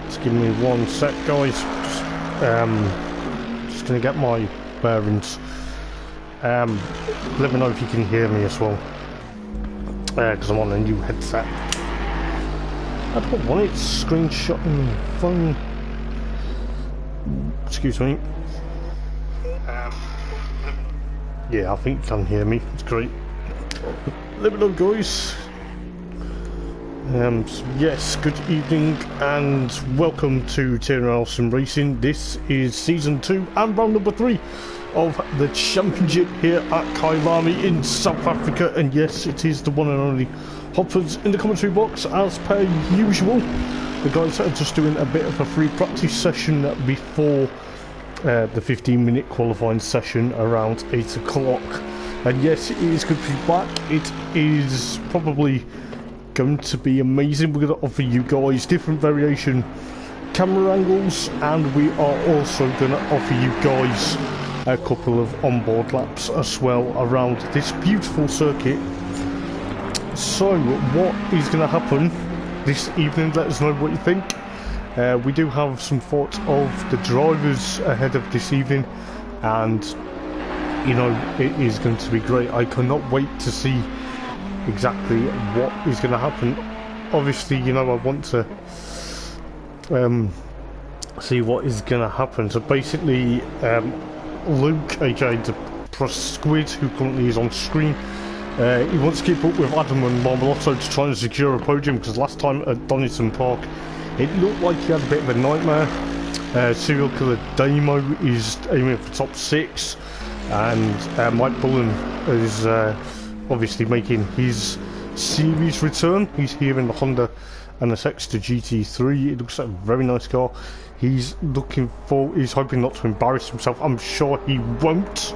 Just give me 1 sec, guys. Just gonna get my bearings. Let me know if you can hear me as well, because I'm on a new headset. I don't want it screenshotting the phone. Excuse me. Yeah, I think you can hear me. It's great. Let me know, guys. So yes, good evening and welcome to TNRL Sim Racing. This is season 2 and round number 3 of the championship here at Kyalami in South Africa. And yes, it is the one and only Hoppers in the commentary box as per usual. The guys are just doing a bit of a free practice session before the 15-minute qualifying session around 8 o'clock. And yes, it is good to be back. It is probably going to be amazing. We're going to offer you guys different variation camera angles, and we are also going to offer you guys a couple of onboard laps as well around this beautiful circuit. So what is going to happen this evening? Let us know what you think. We do have some thoughts of the drivers ahead of this evening, and you know, it is going to be great. I cannot wait to see exactly what is going to happen. Obviously, you know, I want to see what is going to happen. So basically, Luke, aka the Squid, who currently is on screen, he wants to keep up with Adam and Marmalotto to try and secure a podium, because last time at Donington Park it looked like he had a bit of a nightmare. Serial Killer Damo is aiming for top 6, and Mike Bullen is obviously making his series return. He's here in the Honda NSX to GT3. It looks like a very nice car. He's hoping not to embarrass himself. I'm sure he won't,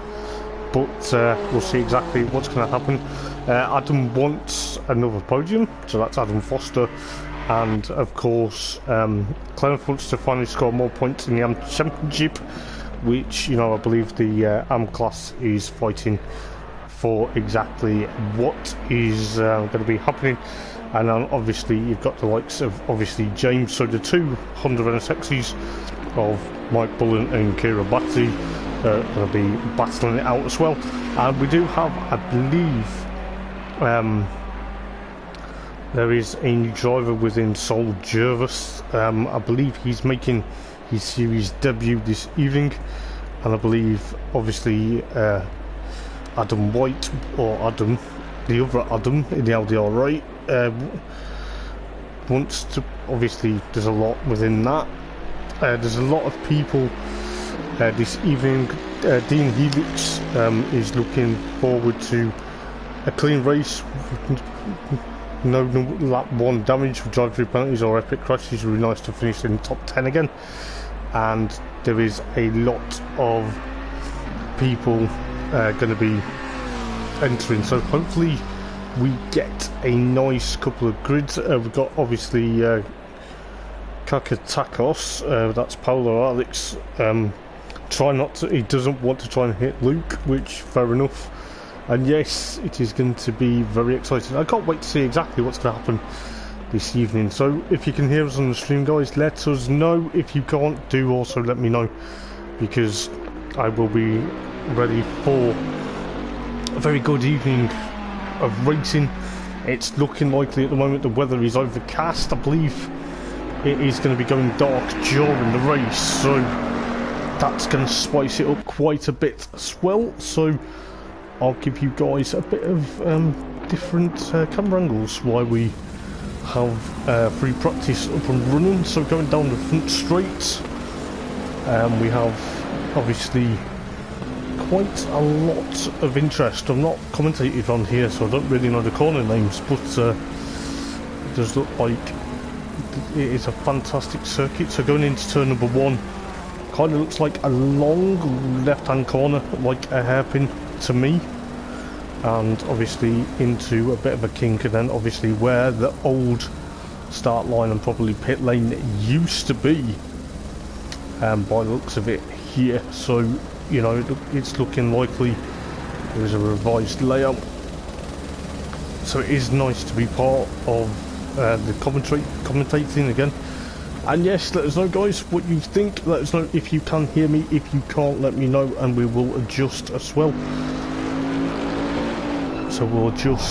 but we'll see exactly what's going to happen. Adam wants another podium, so that's Adam Foster. And of course, Clarence wants to finally score more points in the AM Championship, which, you know, I believe the AM class is fighting for exactly what is going to be happening. And then obviously you've got the likes of obviously James, so the 2 Honda NSXs of Mike Bullen and Kira Batty are going to be battling it out as well. And we do have, I believe, there is a new driver within Sol Jervis. I believe he's making his series debut this evening, and I believe obviously Adam White, or Adam, the other Adam in the LDR wants to, obviously there's a lot within that. There's a lot of people this evening. Dean Helix is looking forward to a clean race. No lap 1 damage for drive-through penalties or epic crashes. It would be nice to finish in the top 10 again. And there is a lot of people going to be entering, so hopefully we get a nice couple of grids. We've got obviously Kakatakos, that's Paolo Alex. Try not to, he doesn't want to try and hit Luke, which fair enough. And yes, it is going to be very exciting. I can't wait to see exactly what's going to happen this evening. So if you can hear us on the stream, guys, let us know. If you can't, do also let me know, because I will be ready for a very good evening of racing. It's looking likely at the moment the weather is overcast. I believe it is going to be going dark during the race, so that's going to spice it up quite a bit as well. So I'll give you guys a bit of different camera angles while we have free practice up and running. So going down the front straight, we have obviously quite a lot of interest. I'm not commentated on here, so I don't really know the corner names, but it does look like it is a fantastic circuit. So going into turn number 1, kind of looks like a long left-hand corner, like a hairpin to me, and obviously into a bit of a kink, and then obviously where the old start line and probably pit lane used to be, by the looks of it here. So, you know, it's looking likely there is a revised layout, so it is nice to be part of the commentating again. And yes, let us know, guys, what you think. Let us know if you can hear me. If you can't, let me know, and we will adjust as well. So we'll adjust.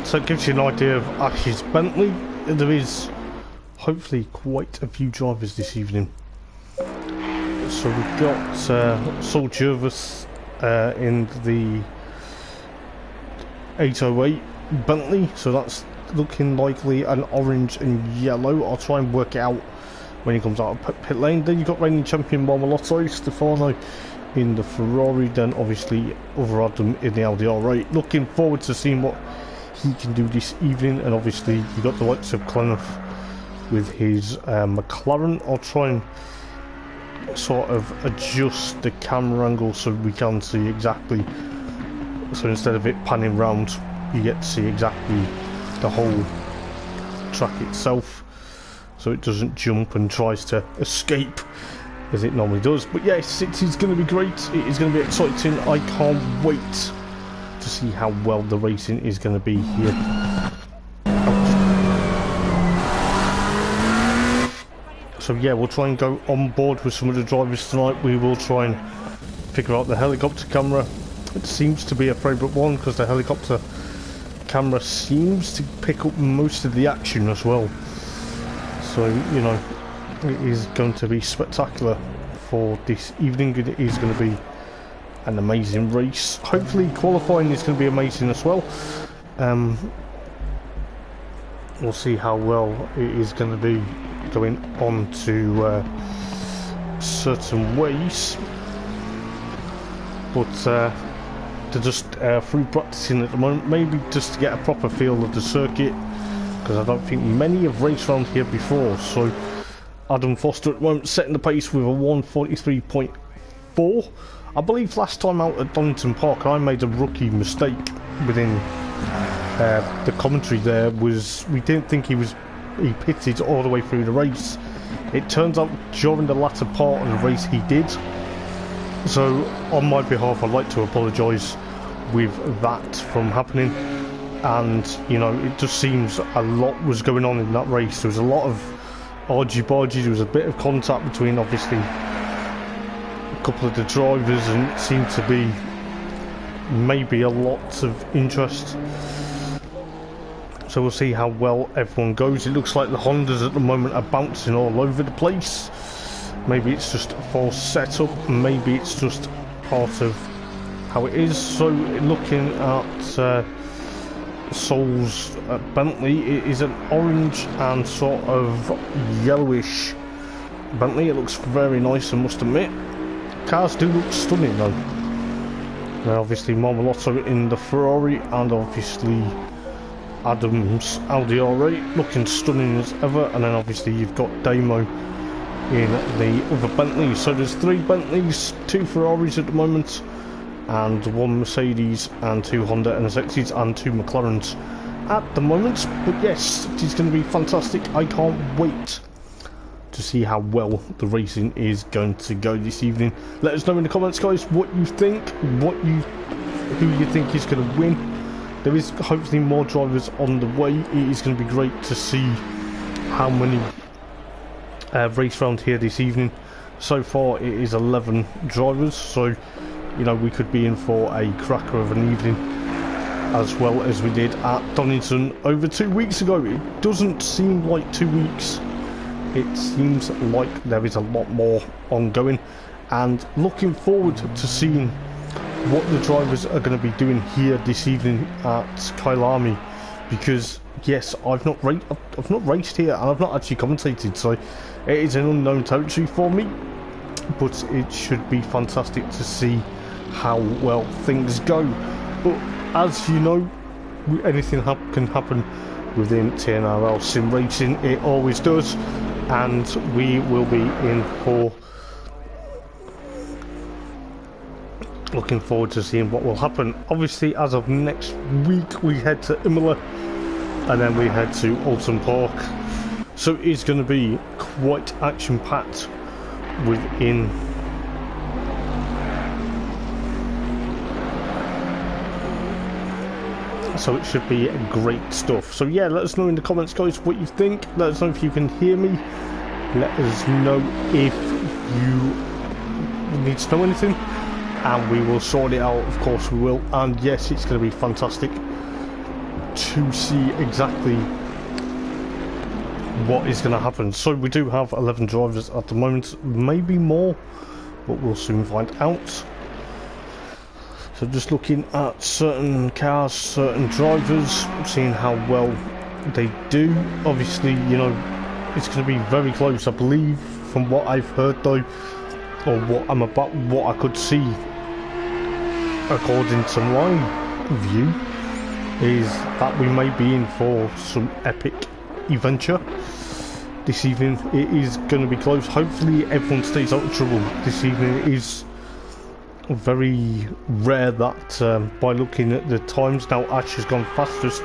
So it gives you an idea of Ash's Bentley. There is hopefully quite a few drivers this evening. So we've got Saul Jervis in the 808 Bentley, so that's looking likely an orange and yellow. I'll try and work it out when he comes out of pit lane. Then you've got reigning champion Marmolotto, Stefano in the Ferrari, then obviously other Adam in the Audi R8. Looking forward to seeing what he can do this evening, and obviously you've got the likes of Clenough with his McLaren. I'll try and sort of adjust the camera angle so we can see exactly, so instead of it panning round you get to see exactly the whole track itself, so it doesn't jump and tries to escape as it normally does. But yes, it is going to be great, it is going to be exciting. I can't wait to see how well the racing is going to be here. So yeah, we'll try and go on board with some of the drivers tonight. We will try and figure out the helicopter camera. It seems to be a favourite one because the helicopter camera seems to pick up most of the action as well. So, you know, it is going to be spectacular for this evening. It is going to be an amazing race. Hopefully qualifying is going to be amazing as well. We'll see how well it is going to be going on to certain ways, but they're just through practicing at the moment, maybe just to get a proper feel of the circuit, because I don't think many have raced around here before. So Adam Foster at the moment setting the pace with a 1:43.4. I believe last time out at Donington Park I made a rookie mistake within the commentary. There was, we didn't think he pitted all the way through the race. It turns out during the latter part of the race he did. So on my behalf I'd like to apologise with that from happening. And you know, it just seems a lot was going on in that race. There was a lot of argy-bargy, there was a bit of contact between obviously a couple of the drivers, and it seemed to be maybe a lot of interest. So we'll see how well everyone goes. It looks like the Hondas at the moment are bouncing all over the place. Maybe it's just a false setup, maybe it's just part of how it is. So looking at Saul's Bentley, it is an orange and sort of yellowish Bentley. It looks very nice, I must admit. Cars do look stunning though. Now obviously Marmolotto in the Ferrari, and obviously Adam's Audi R8 looking stunning as ever. And then obviously you've got Damo in the other Bentley. So there's 3 Bentleys, 2 Ferraris at the moment, and 1 Mercedes and 2 Honda NSXs and 2 McLarens at the moment. But yes, it is going to be fantastic. I can't wait to see how well the racing is going to go this evening. Let us know in the comments, guys, what you think, who you think is going to win. There is hopefully more drivers on the way. It is going to be great to see how many race round here this evening. So far it is 11 drivers, so you know, we could be in for a cracker of an evening, as well as we did at Donington over 2 weeks ago. It doesn't seem like 2 weeks, it seems like there is a lot more ongoing, and looking forward to seeing what the drivers are going to be doing here this evening at Kyalami, because yes, I've not raced here and I've not actually commentated, so it is an unknown territory for me. But it should be fantastic to see how well things go. But as you know, anything can happen within TNRL sim racing. It always does, and we will be in for looking forward to seeing what will happen. Obviously, as of next week, we head to Imola, and then we head to Alton Park. So it's going to be quite action-packed within. So it should be great stuff. So yeah, let us know in the comments, guys, what you think. Let us know if you can hear me. Let us know if you need to know anything, and we will sort it out. Of course we will. And yes, it's going to be fantastic to see exactly what is going to happen. So we do have 11 drivers at the moment, maybe more, but we'll soon find out. So just looking at certain cars, certain drivers, seeing how well they do. Obviously, you know, it's going to be very close, I believe, from what I've heard though, or what I could see, according to my view, is that we may be in for some epic adventure this evening. It is going to be close. Hopefully everyone stays out of trouble this evening. It is very rare that by looking at the times now, Ash has gone fastest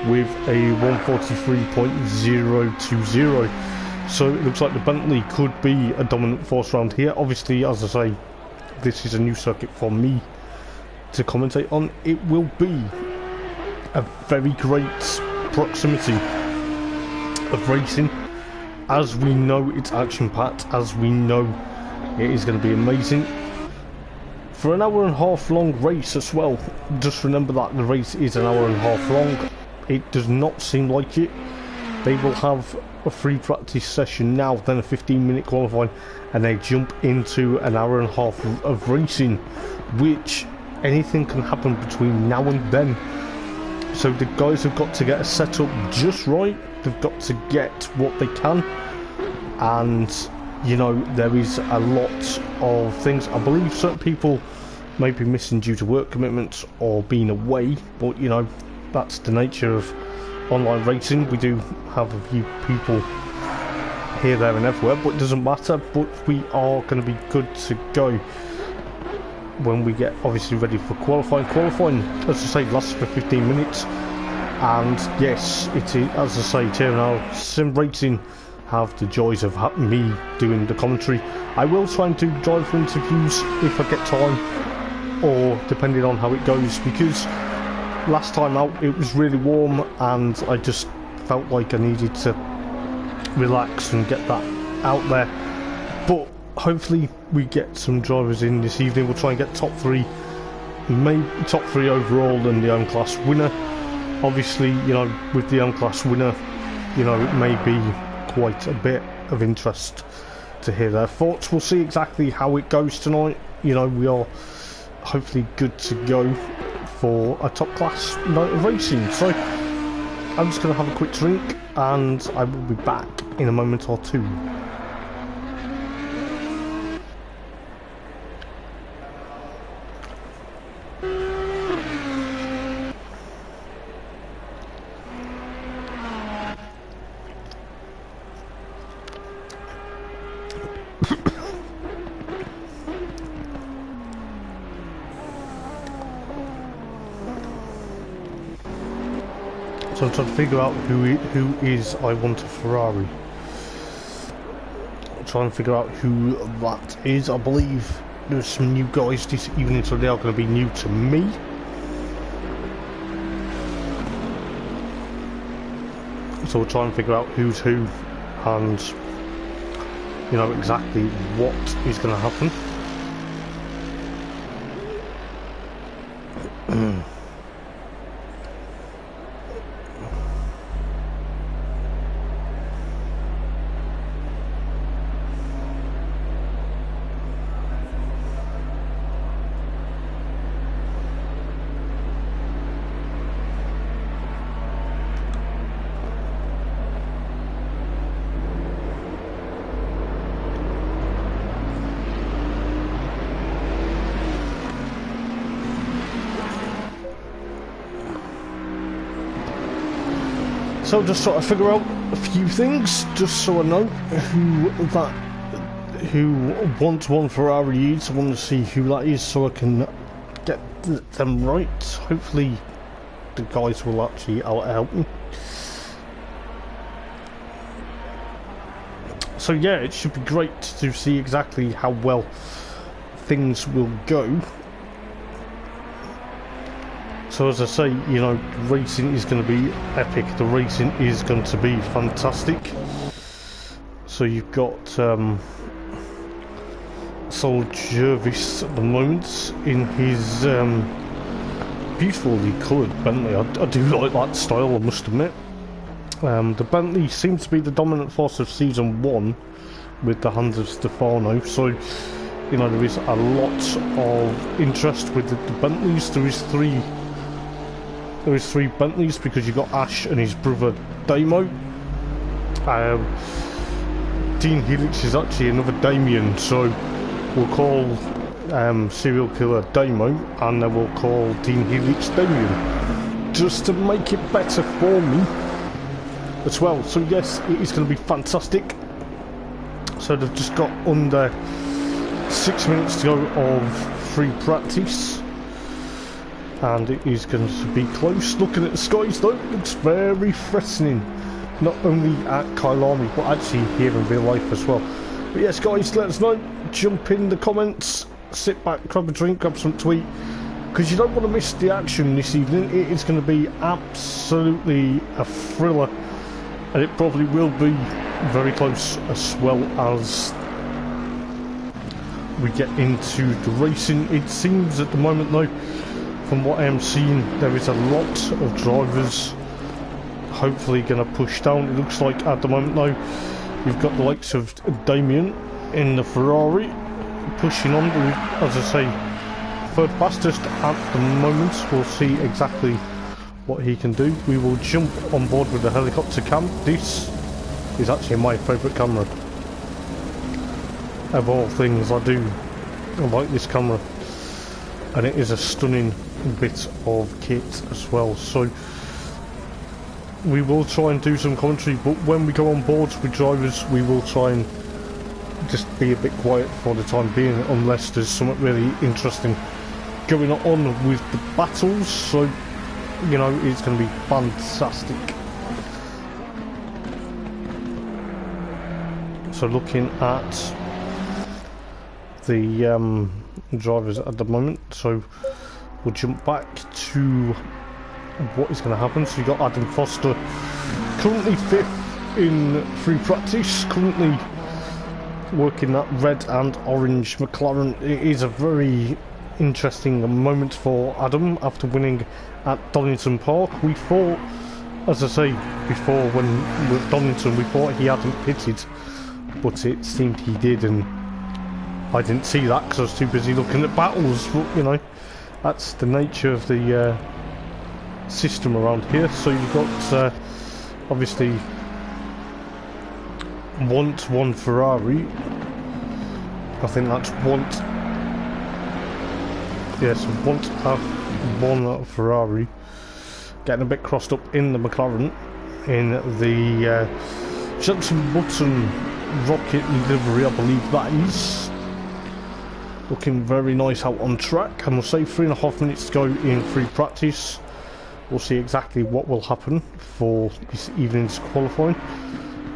with a 143.020, so it looks like the Bentley could be a dominant force around here. Obviously, as I say, this is a new circuit for me to commentate on. It will be a very great proximity of racing. As we know, it's action packed. As we know, it is going to be amazing. For an hour and a half long race as well, just remember that the race is an hour and a half long. It does not seem like it. They will have a free practice session now, then a 15-minute qualifying, and they jump into an hour and a half of racing, which anything can happen between now and then. So the guys have got to get a setup just right. They've got to get what they can, and you know, there is a lot of things. I believe certain people may be missing due to work commitments or being away, but you know, that's the nature of online racing. We do have a few people here, there and everywhere, but it doesn't matter. But we are going to be good to go when we get obviously ready for qualifying. Qualifying, as I say, lasts for 15 minutes, and yes, it is, as I say, TNRL Sim Racing have the joys of me doing the commentary. I will try and do driver interviews if I get time, or depending on how it goes, because last time out it was really warm and I just felt like I needed to relax and get that out there. But hopefully we get some drivers in this evening. We'll try and get top 3, maybe top 3 overall, and the M class winner. Obviously, you know, with the M class winner, you know, it may be quite a bit of interest to hear their thoughts. We'll see exactly how it goes tonight. You know, we are hopefully good to go for a top class night of racing. So I'm just going to have a quick drink and I will be back in a moment or two. So I'm trying to figure out who is I Want a Ferrari. I'm trying to figure out who that is. I believe there's some new guys this evening, so they are going to be new to me. So we'll try and figure out who's who, and you know exactly what is going to happen. So just sort of figure out a few things, just so I know who that who wants one Ferrari is. I want to see who that is so I can get them right. Hopefully the guys will actually help me. So yeah, it should be great to see exactly how well things will go. So as I say, you know, racing is going to be epic. The racing is going to be fantastic. So you've got Sol Jervis at the moment in his beautifully coloured Bentley. I do like that style, I must admit. The Bentley seems to be the dominant force of season 1 with the hands of Stefano. So, you know, there is a lot of interest with the Bentleys. There is three Bentleys because you've got Ash and his brother Damo. Dean Helix is actually another Damien, so we'll call serial killer Damo, and then we'll call Dean Helix Damien, just to make it better for me as well. So yes, it is going to be fantastic. So they've just got under 6 minutes to go of free practice, and it is going to be close. Looking at the skies though, it looks very threatening, not only at Kyalami but actually here in real life as well. But yes guys, let us know, jump in the comments, sit back, grab a drink, grab some to eat, because you don't want to miss the action this evening. It is going to be absolutely a thriller, and it probably will be very close as well as we get into the racing. It seems at the moment though, from what I am seeing, there is a lot of drivers hopefully going to push down. It looks like at the moment though, you've got the likes of Damien in the Ferrari pushing on, as I say, third fastest at the moment. We'll see exactly what he can do. We will jump on board with the helicopter cam. This is actually my favourite camera of all things. I like this camera, and it is a stunning bit of kit as well. So we will try and do some commentary, but when we go on board with drivers, we will try and just be a bit quiet for the time being, unless there's something really interesting going on with the battles. So, you know, it's going to be fantastic. So looking at the drivers at the moment, so we'll jump back to what is going to happen. So you've got Adam Foster, currently 5th in free practice, currently working that red and orange McLaren. It is a very interesting moment for Adam after winning at Donington Park. We thought, as I say before, when with Donington, we thought he hadn't pitted, but it seemed he did, and I didn't see that because I was too busy looking at battles. But you know, that's the nature of the system around here. So you've got obviously want one Ferrari. I think that's want. Yes, want one Ferrari. Getting a bit crossed up in the McLaren in the Johnson Button rocket livery, I believe that is. Looking very nice out on track. And we'll say 3.5 minutes to go in free practice. We'll see exactly what will happen for this evening's qualifying.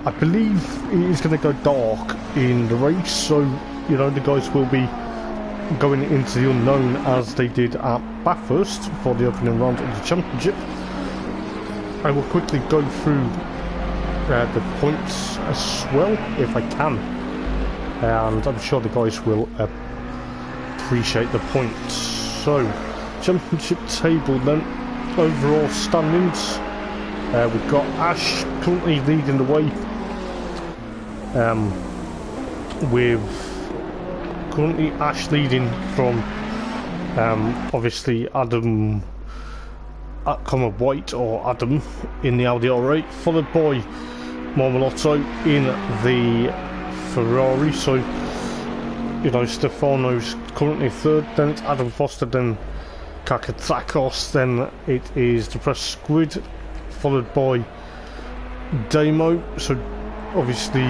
I believe it is going to go dark in the race, so you know the guys will be going into the unknown as they did at Bathurst for the opening round of the championship. I will quickly go through the points as well if I can, and I'm sure the guys will appreciate the points. So championship table then, overall standings, we've got Ash currently leading the way, with currently Ash leading from obviously Adam White or Adam in the Audi R8, followed by Marmolotto in the Ferrari. So you know, Stefano's currently 3rd, then it's Adam Foster, then Kakatakos, then it is the Press Squid, followed by Damo. So obviously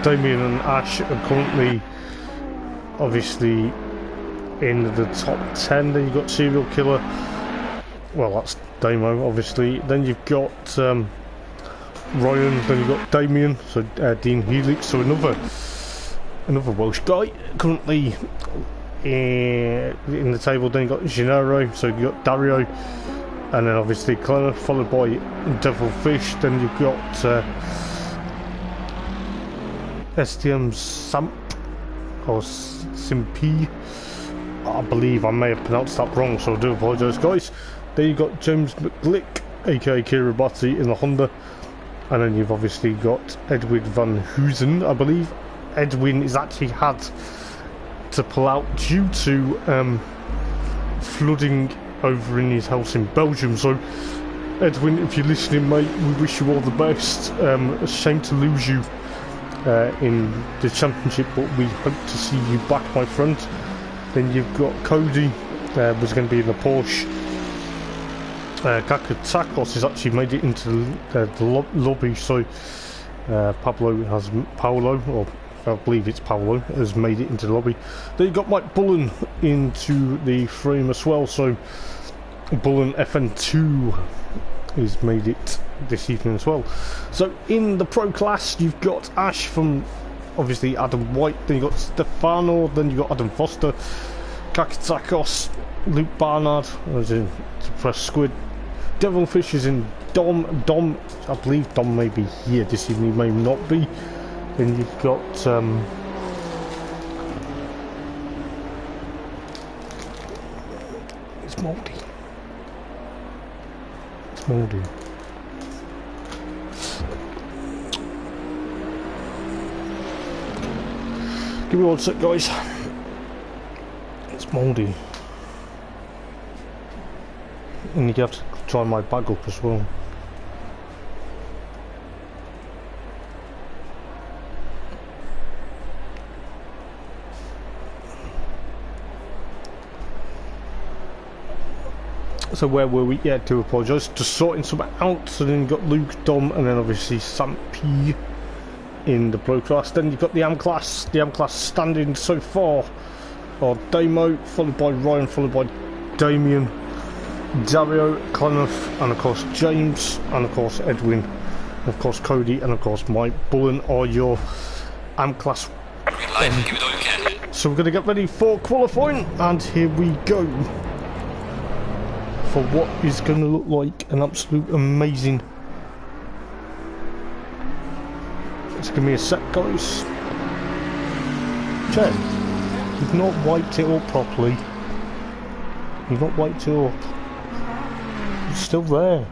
Damien and Ash are currently obviously in the top 10. Then you've got Serial Killer, well that's Damo obviously, then you've got Ryan, then you've got Damien, so Dean Helix, so another Welsh guy currently in the table. Then you've got Gennaro, so you've got Dario, and then obviously Clara, followed by Devilfish. Then you've got STM Samp or Simpi. I believe I may have pronounced that wrong, so I do apologise, guys. Then you've got James McGlick, aka Kiribati, in the Honda, and then you've obviously got Edwin Van Hoosen. I believe Edwin is actually had to pull out due to flooding over in his house in Belgium. So Edwin, if you're listening, mate, we wish you all the best. A shame to lose you in the championship, but we hope to see you back, my friend. Then you've got Cody, was going to be in the Porsche. Kakatakos has actually made it into the lobby, so Paolo, or I believe it's Paolo, has made it into the lobby. Then you've got Mike Bullen into the frame as well, so Bullen FN2 has made it this evening as well. So in the pro class you've got Ash from obviously Adam White, then you've got Stefano, then you've got Adam Foster, Kakatakos, Luke Barnard, as in Suppressed Squid, Devilfish is in Dom, I believe Dom may be here this evening, may not be. Then you've got it's Mouldy. It's Mouldy. Give me one sec, guys. It's Mouldy. And you have to try my bag up as well. So where were we? Yeah, do apologise. Just sorting something out. So then you've got Luke, Dom, and then obviously Sam P in the pro class. Then you've got the AM class. The AM class standing so far are Damo, followed by Ryan, followed by Damien, Dario, Clenough, and of course James, and of course Edwin, and of course Cody, and of course Mike Bullen are your AM class. So we're going to get ready for qualifying, and here we go. For what is going to look like an absolute amazing. Just give me a sec, guys. Jen, you've not wiped it up properly. You've not wiped it up. It's still there.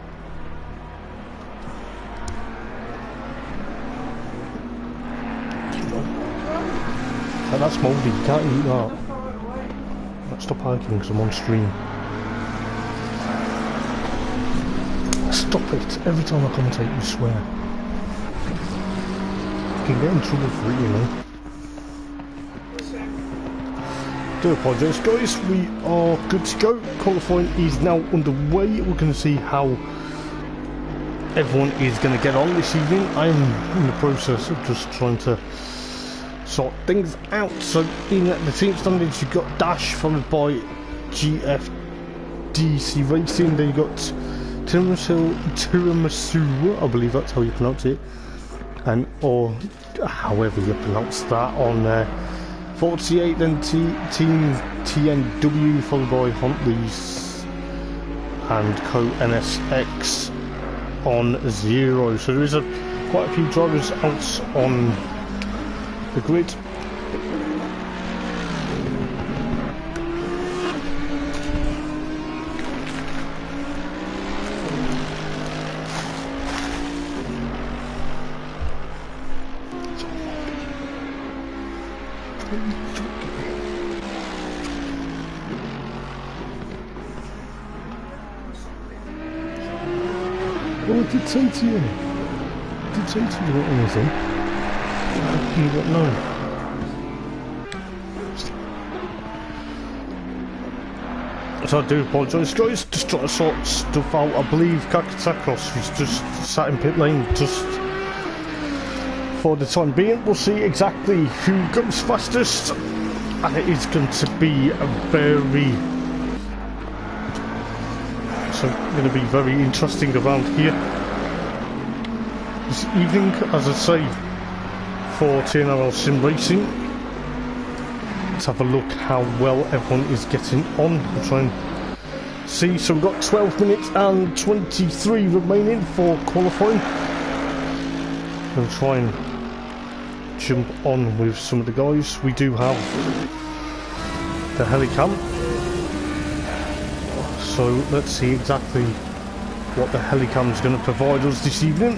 Oh, that's mouldy. You can't eat that. Stop arguing because I'm on stream. Stop it. Every time I commentate you swear. You can get in trouble for it, you know. Do apologise, guys. We are good to go. Qualifying is now underway. We're going to see how everyone is going to get on this evening. I'm in the process of just trying to sort things out. So in the team standings you've got Dash, followed by GFDC Racing. Then you've got Tiramisu, I believe that's how you pronounce it, and or however you pronounce that on 48. Then Team TNW, followed by Huntley's and Co NSX on 0. So there is quite a few drivers out on the grid. Well, I did say to you. I did say to you what anything. You got no. So I do apologise, guys. Just trying to sort stuff out. I believe Kakatakos, who's just sat in pit lane, just for the time being. We'll see exactly who goes fastest, and it is going to be a very interesting around here this evening, as I say, for TNRL Sim Racing. Let's have a look how well everyone is getting on. We'll try and see. So we've got 12 minutes and 23 remaining for qualifying. We'll try and jump on with some of the guys. We do have the helicam, so let's see exactly what the helicam is going to provide us this evening.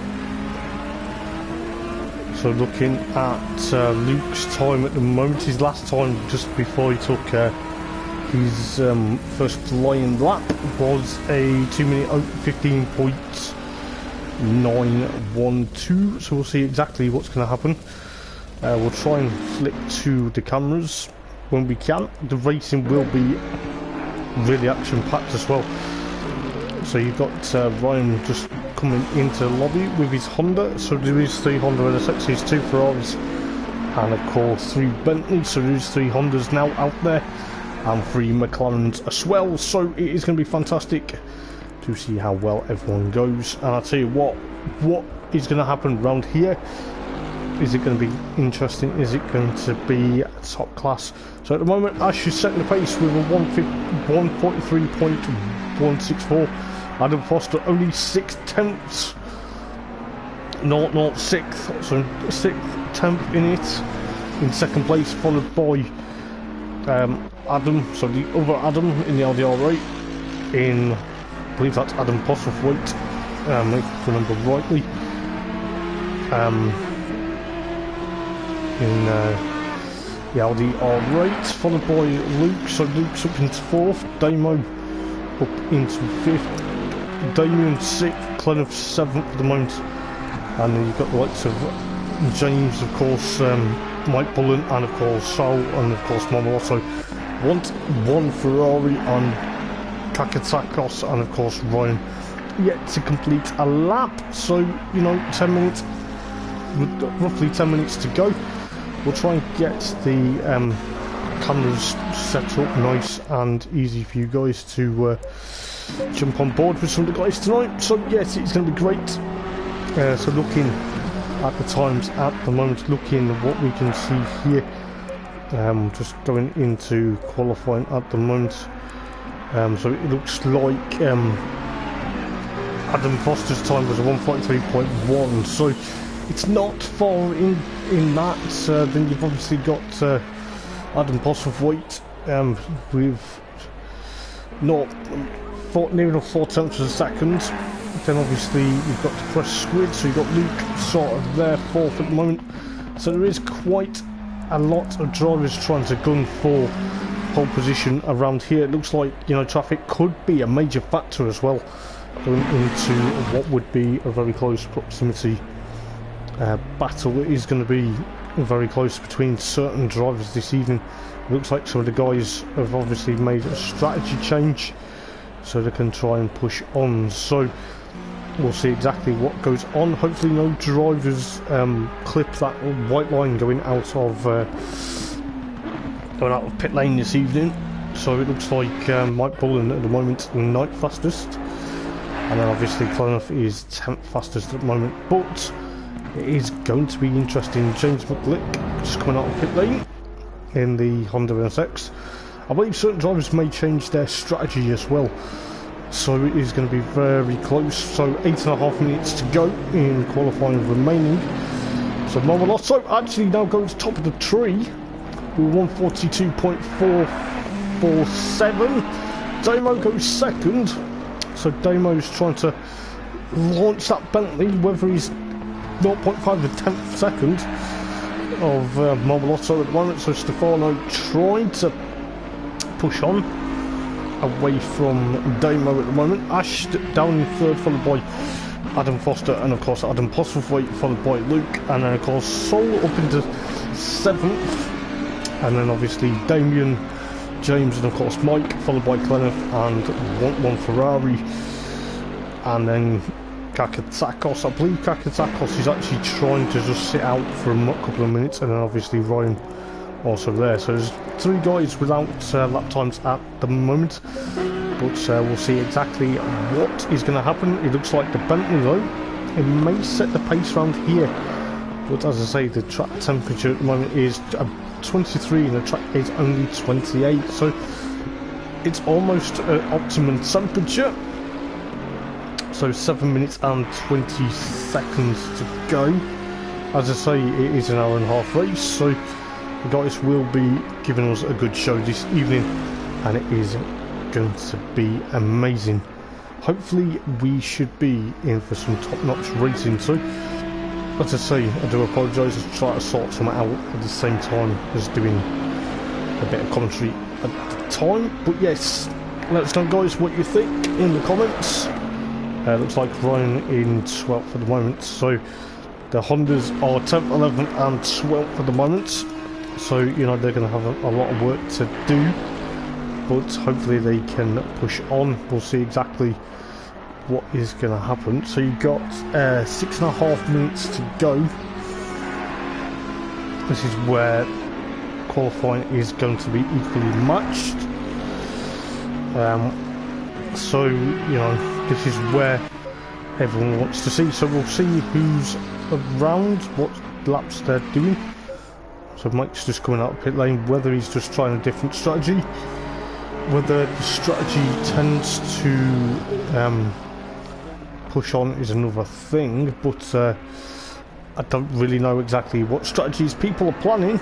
So looking at Luke's time at the moment, his last time just before he took his first flying lap was a 2 minute 15.912, so we'll see exactly what's going to happen. We'll try and flick to the cameras when we can. The racing will be really action packed as well. So you've got Ryan just coming into the lobby with his Honda. So there is 3 Honda NSXs, 2 Ferraris, and of course 3 Bentleys. So there's 3 Hondas now out there, and 3 McLarens as well. So it is going to be fantastic to see how well everyone goes. And I'll tell you what is going to happen around here. Is it going to be interesting? Is it going to be top class? So at the moment, Ash is setting the pace with a 143.164. Adam Foster only 6 tenths, not 6th, so 6th, 10th in it. In second place, followed by Adam, so the other Adam in the LDR8, in, I believe that's Adam Postlethwaite, if I remember rightly. In the LDR8, followed by Luke, so Luke's up into 4th, Damo up into 5th, Damien 6th, Clenneth 7th at the moment, and then you've got the likes of James, of course, Mike Bullen, and of course Saul, and of course Momoloso. One Ferrari on Kakatakos, and of course Ryan yet to complete a lap, so you know, 10 minutes, roughly 10 minutes to go. We'll try and get the cameras set up nice and easy for you guys to jump on board with some of the guys tonight. So yes, it's going to be great. So looking at the times at the moment, looking at what we can see here, just going into qualifying at the moment. So it looks like Adam Foster's time was a 143.1, so it's not far in that. Then you've obviously got Adam Postlethwaite with near enough 4 tenths of a second. Then obviously you've got to press squid, so you've got Luke sort of there 4th at the moment. So there is quite a lot of drivers trying to gun for pole position around here. It looks like, you know, traffic could be a major factor as well, going into what would be a very close proximity battle. It is going to be very close between certain drivers this evening. It looks like some of the guys have obviously made a strategy change so they can try and push on. So we'll see exactly what goes on. Hopefully no drivers clip that white line going out of pit lane this evening. So it looks like Mike Bullen at the moment 9th fastest, and then obviously Clenneth is 10th fastest at the moment. But it is going to be interesting. James McGlick just coming out of pit lane in the Honda NSX. I believe certain drivers may change their strategy as well, so it is going to be very close. So 8.5 minutes to go in qualifying remaining. So Momoloso actually now goes top of the tree with 142.447. Damo goes second, so Damo's trying to launch that Bentley, whether he's 0.5 to 10th second of Momoloso at the moment. So Stefano trying to push on away from Damo at the moment. Ash down in 3rd, followed by Adam Foster, and of course Adam Postlethwaite, followed by Luke, and then of course Sol up into 7th, and then obviously Damien, James, and of course Mike, followed by Clenneth and one Ferrari, and then Kakatakos. I believe Kakatakos is actually trying to just sit out for a couple of minutes, and then obviously Ryan also there. So there's 3 guys without lap times at the moment, but we'll see exactly what is going to happen. It looks like the Bentley though, it may set the pace round here, but as I say, the track temperature at the moment is 23 and the track is only 28, so it's almost optimum temperature. So 7 minutes and 20 seconds to go. As I say, it is an hour and a half race, so the guys will be giving us a good show this evening, and it is going to be amazing. Hopefully we should be in for some top-notch racing. So as I say, I do apologise, I try to sort some out at the same time as doing a bit of commentary at the time. But yes, let us know guys what you think in the comments. Looks like Ryan in 12th at the moment, so the Hondas are 10th, 11th and 12th at the moment, so you know they're going to have a lot of work to do, but hopefully they can push on. We'll see exactly what is going to happen. So you've got 6.5 minutes to go. This is where qualifying is going to be equally matched. So you know, this is where everyone wants to see. So we'll see who's around, what laps they're doing. So Mike's just coming out of pit lane. Whether he's just trying a different strategy, whether the strategy tends to push on is another thing, but I don't really know exactly what strategies people are planning,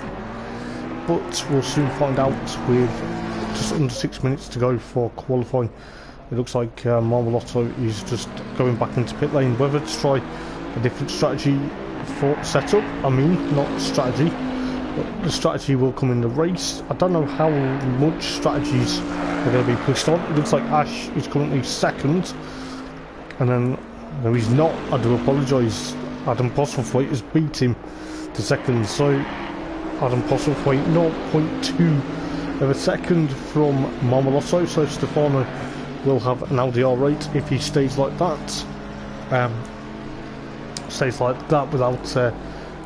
but we'll soon find out with just under 6 minutes to go for qualifying. It looks like Marmolotto is just going back into pit lane, whether to try a different strategy for setup, I mean, not strategy, but the strategy will come in the race. I don't know how much strategies are going to be pushed on. It looks like Ash is currently 2nd, and then, no he's not, I do apologise, Adam Postlethwaite has beat him to 2nd, so Adam Postlethwaite 0.2 of a second from Marmolotto, so Stefano will have an LDR rate if he stays like that. Stays like that without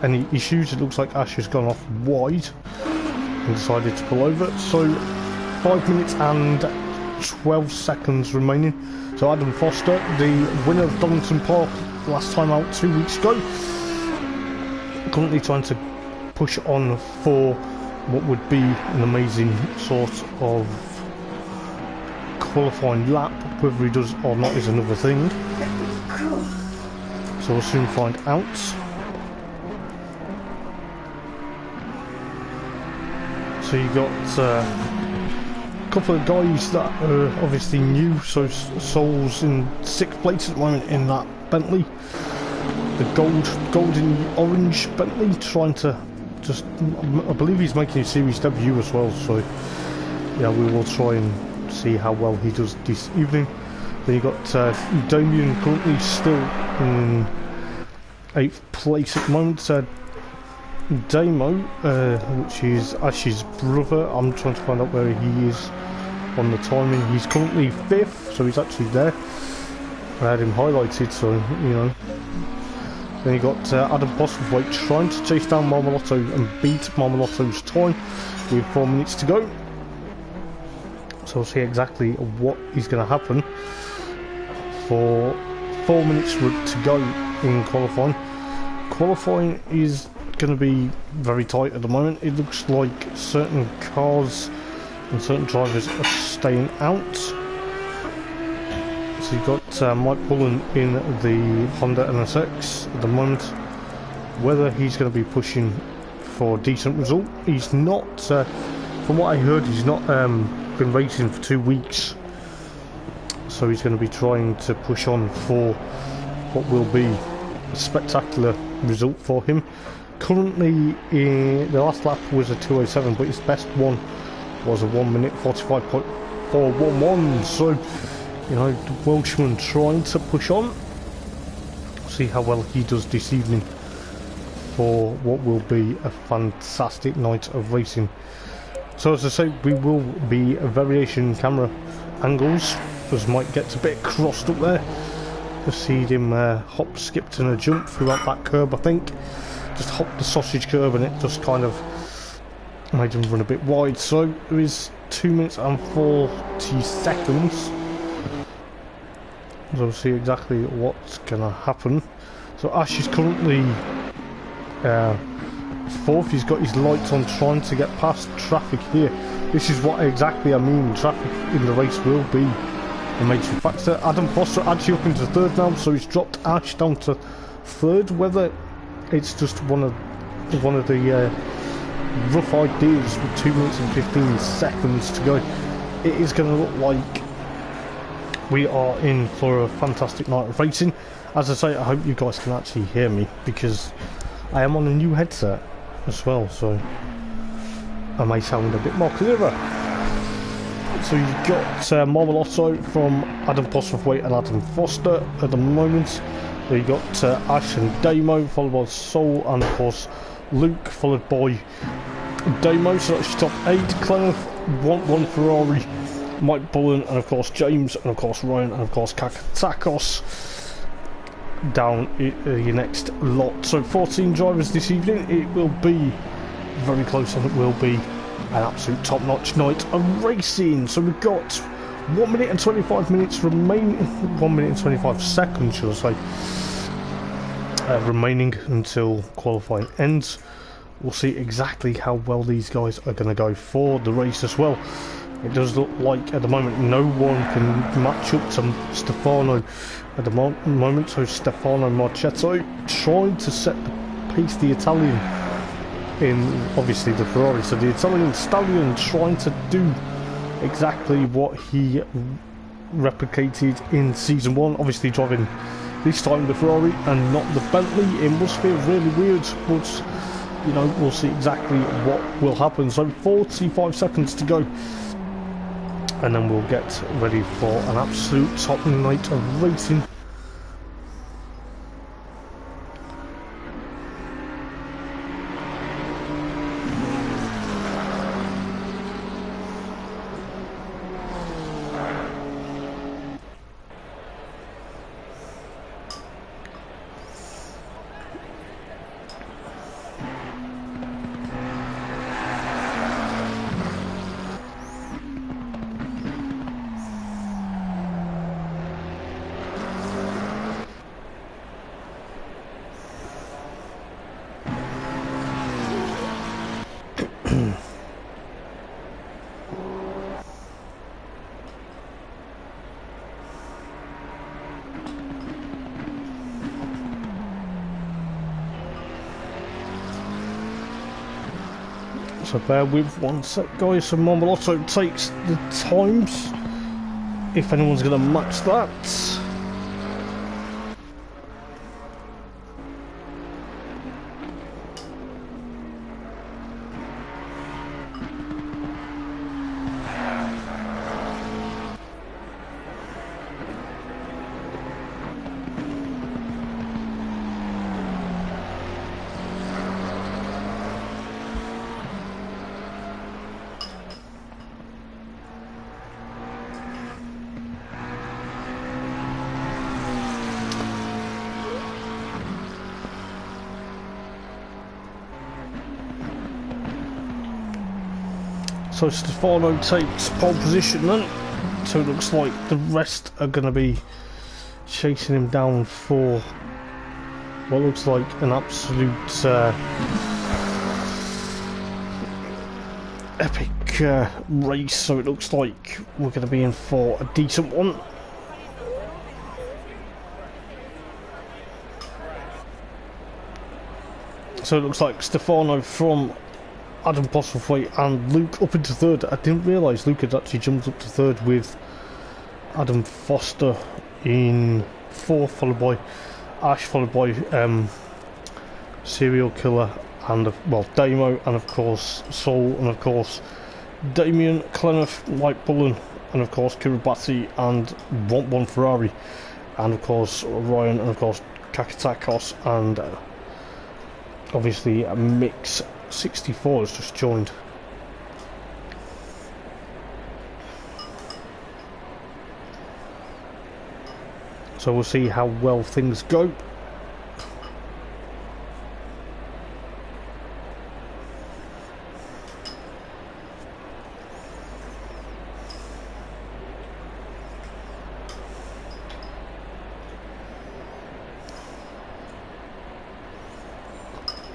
any issues. It looks like Ash has gone off wide and decided to pull over. So 5 minutes and 12 seconds remaining. So Adam Foster, the winner of Donington Park last time out 2 weeks ago, currently trying to push on for what would be an amazing sort of qualifying lap. Whether he does or not is another thing, so we'll soon find out. So you got a couple of guys that are obviously new. So Sol's in 6th place at the moment in that Bentley, the golden orange Bentley, trying to just, I believe he's making his series debut as well, so yeah, we will try and see how well he does this evening. Then you got Damien currently still in 8th place at the moment. Damo, which is Ash's brother, I'm trying to find out where he is on the timing. He's currently 5th, so he's actually there. I had him highlighted, so you know. Then you got Adam Postlethwaite trying to chase down Marmolotto and beat Marmolotto's time with 4 minutes to go. So we'll see exactly what is going to happen for 4 minutes to go in qualifying. Qualifying is going to be very tight at the moment. It looks like certain cars and certain drivers are staying out. So you've got Mike Bullen in the Honda NSX at the moment. Whether he's going to be pushing for a decent result, he's not, from what I heard, he's not been racing for 2 weeks, so he's going to be trying to push on for what will be a spectacular result for him. Currently, the last lap was a 2:07, but his best one was a 1 minute 45.411. So, you know, the Welshman trying to push on. See how well he does this evening for what will be a fantastic night of racing. So as I say, we will be a variation camera angles, as Mike gets a bit crossed up there. Just see him hop, skipped and a jump throughout that curb, I think. Just hopped the sausage curb and it just kind of made him run a bit wide. So there is 2 minutes and 40 seconds. So we'll see exactly what's going to happen. So Ash is currently fourth. He's got his lights on, trying to get past traffic here. This is what exactly I mean. Traffic in the race will be a major factor. Adam Foster actually up into third now, so he's dropped Ash down to third. Whether it's just one of the rough ideas with 2 minutes and 15 seconds to go, it is going to look like we are in for a fantastic night of racing. As I say, I hope you guys can actually hear me, because I am on a new headset as well, so I may sound a bit more clearer. So you've got Marmalotto from Adam Postlethwaite and Adam Foster at the moment. So you've got Ash and Damo, followed by Soul and of course Luke, followed by Damo. So that's your top 8. Clenneth, one Ferrari, Mike Bullen, and of course James, and of course Ryan, and of course Kakakos down your next lot. So 14 drivers this evening. It will be very close, and it will be an absolute top-notch night of racing. So we've got 1 minute and 25 minutes remaining, 1 minute and 25 seconds should I say, remaining until qualifying ends. We'll see exactly how well these guys are going to go for the race as well. It does look like at the moment no one can match up to Stefano at the moment. So Stefano Marchetto trying to set the pace, the Italian in obviously the Ferrari. So the Italian stallion trying to do exactly what he replicated in season 1, obviously driving this time the Ferrari and not the Bentley. It must feel really weird, but you know, we'll see exactly what will happen. So 45 seconds to go, and then we'll get ready for an absolute top night of racing. So bear with one sec, guys. So Marmalotto takes the times, if anyone's going to match that. So Stefano takes pole position then, so it looks like the rest are going to be chasing him down for what looks like an absolute epic race. So it looks like we're going to be in for a decent one. So it looks like Stefano from Adam Postlethwaite and Luke up into third. I didn't realise Luke had actually jumped up to third with Adam Foster in fourth, followed by Ash, followed by Serial Killer and well Damo, and of course Soul, and of course Damien, Clenneth, Mike Bullen, and of course Kiribati and one Ferrari, and of course Ryan, and of course Kakatakos, and obviously a mix 64 has just joined. So we'll see how well things go.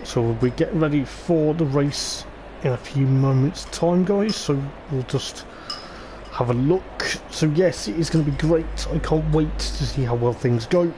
So we'll be getting ready for the race in a few moments time, guys, so we'll just have a look. So yes, it is going to be great. I can't wait to see how well things go.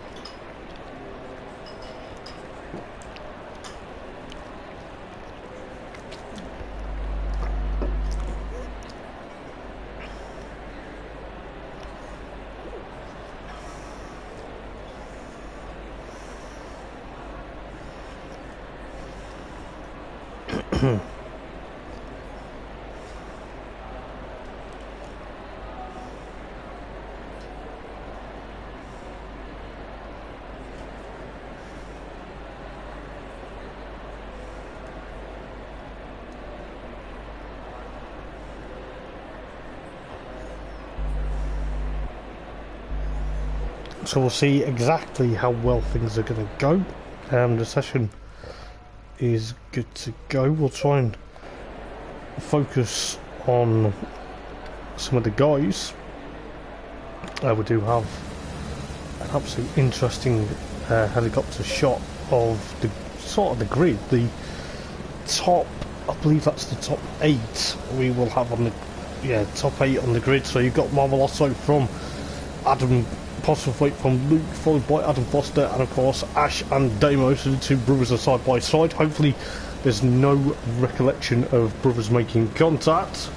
So we'll see exactly how well things are going to go. The session is good to go. We'll try and focus on some of the guys. We do have an absolutely interesting helicopter shot of the sort of the grid. The top, I believe that's the top 8 we will have on the top 8 on the grid. So you've got Marvelotto from Adam, Postlewaite from Luke, followed by Adam Foster, and of course Ash and Damo. So the two brothers are side by side. Hopefully there's no recollection of brothers making contact.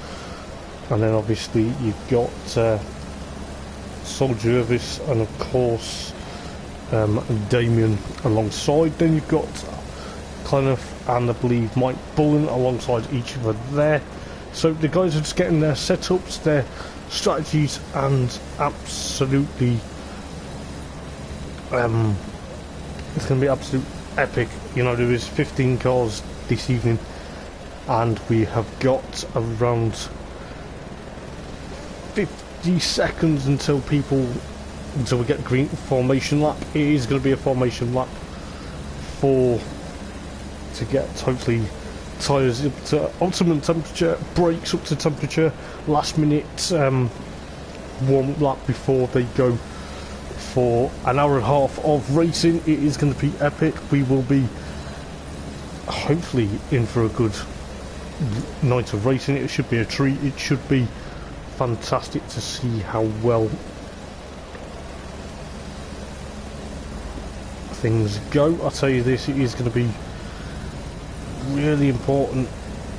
And then obviously you've got Sol Jervis and of course Damien alongside. Then you've got Clenough and I believe Mike Bullen alongside each other there. So the guys are just getting their setups, their strategies, and absolutely it's going to be absolute epic. You know, there is 15 cars this evening and we have got around 50 seconds until we get green formation lap. It is going to be a formation lap to get hopefully tyres up to optimum temperature, brakes up to temperature, last minute warm lap before they go for an hour and a half of racing. It is going to be epic. We will be hopefully in for a good night of racing. It should be a treat. It should be fantastic to see how well things go. I'll tell you this, it is going to be really important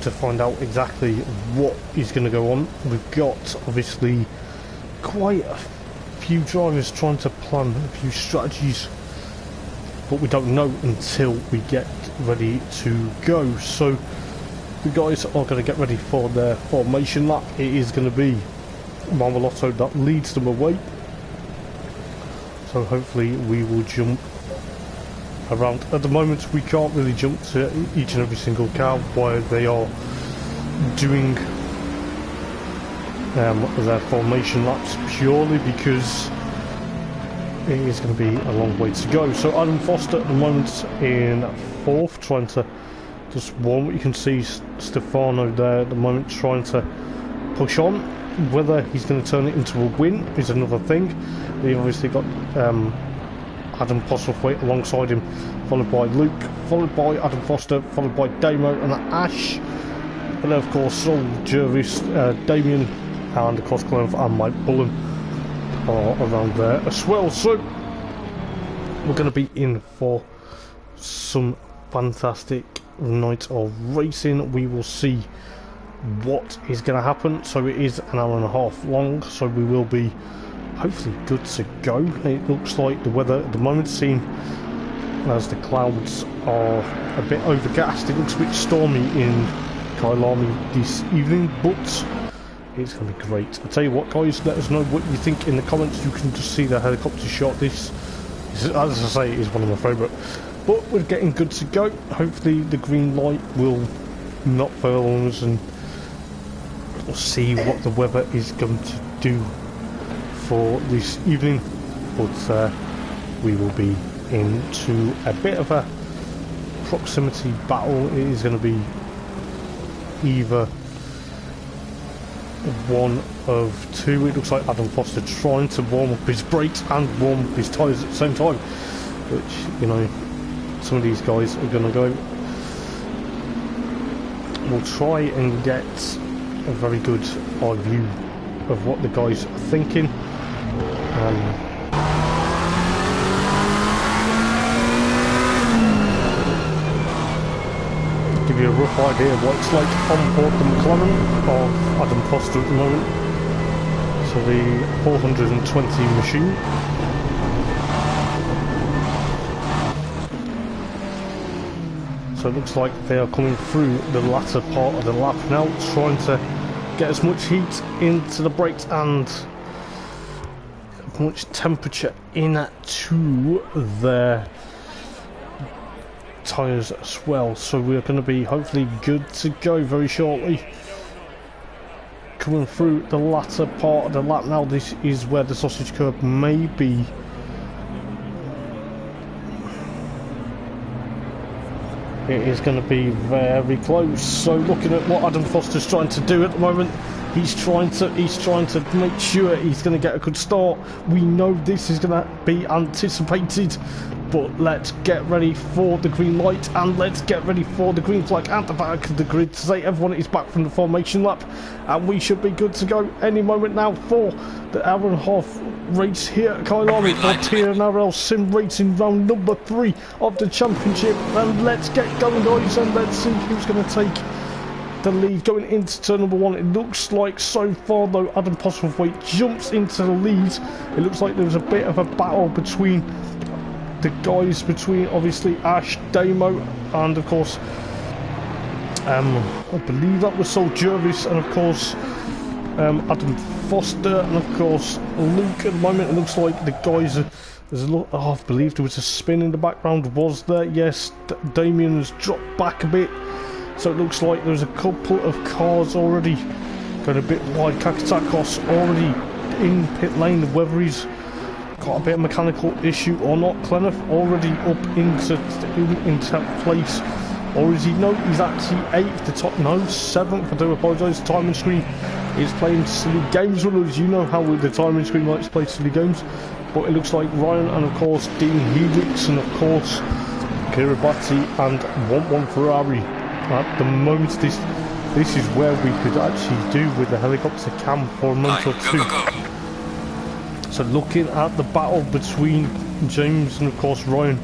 to find out exactly what is going to go on. We've got obviously quite a few drivers trying to plan a few strategies, but we don't know until we get ready to go. So the guys are going to get ready for their formation lap. It is going to be Marvelotto that leads them away, so hopefully we will jump around. At the moment we can't really jump to each and every single car while they are doing their formation laps, purely because it is going to be a long way to go. So Adam Foster at the moment in 4th, trying to just warm. You can see Stefano there at the moment trying to push on. Whether he's going to turn it into a win is another thing. We've obviously got Adam Postlewaite alongside him, followed by Luke, followed by Adam Foster, followed by Damo and Ash, and then of course Sol Jervis, Damien, and of course Clenough and Mike Bullen are around there as well. So we're going to be in for some fantastic night of racing. We will see what is going to happen. So it is an hour and a half long, so we will be hopefully good to go. It looks like the weather at the moment, seen as the clouds are a bit overcast, it looks a bit stormy in Kyalami this evening, but it's going to be great. I'll tell you what, guys, let us know what you think in the comments. You can just see the helicopter shot. This as I say, is one of my favourite. But we're getting good to go. Hopefully the green light will not fail on us, and we'll see what the weather is going to do for this evening. but we will be into a bit of a proximity battle. It is going to be either one of two. It looks like Adam Foster trying to warm up his brakes and warm up his tyres at the same time, which, you know, some of these guys are going to go. We'll try and get a very good eye view of what the guys are thinking. Give you a rough idea of what it's like on board the McLaren of Adam Foster at the moment. So the 420 machine. So it looks like they are coming through the latter part of the lap now, trying to get as much heat into the brakes and as much temperature into their tyres as well. So we're going to be hopefully good to go very shortly. Coming through the latter part of the lap now, this is where the sausage curb may be. It is going to be very close. So looking at what Adam Foster's trying to do at the moment, he's trying to make sure he's going to get a good start. We know this is going to be anticipated, but let's get ready for the green light and let's get ready for the green flag at the back of the grid to say everyone is back from the formation lap, and we should be good to go any moment now for the hour and a half race here at Kyalami for TNRL Sim Racing round number 3 of the championship. And let's get going, guys, and let's see who's going to take the lead going into turn number 1. It looks like so far though Adam Postlethwaite jumps into the lead. It looks like there's a bit of a battle between the guys, between obviously Ash, Damo, and of course I believe that was Sol Jervis, and of course Adam Foster, and of course Luke. At the moment it looks like the guys are, there's a lot, I believe there was a spin in the background, was there? Yes, Damien has dropped back a bit, so it looks like there's a couple of cars already going a bit wide. Kakatakos already in pit lane, whether he's got a bit of mechanical issue or not. Clenneth already up into place, or is he? No, he's actually 8th, the top, no, 7th. I do apologise. The timing screen is playing silly games with us. You know how the timing screen likes to play silly games. But it looks like Ryan and of course Dean Helix and of course Kiribati and 1-1 Ferrari. At the moment, this is where we could actually do with the helicopter cam for a moment or two. So looking at the battle between James and of course Ryan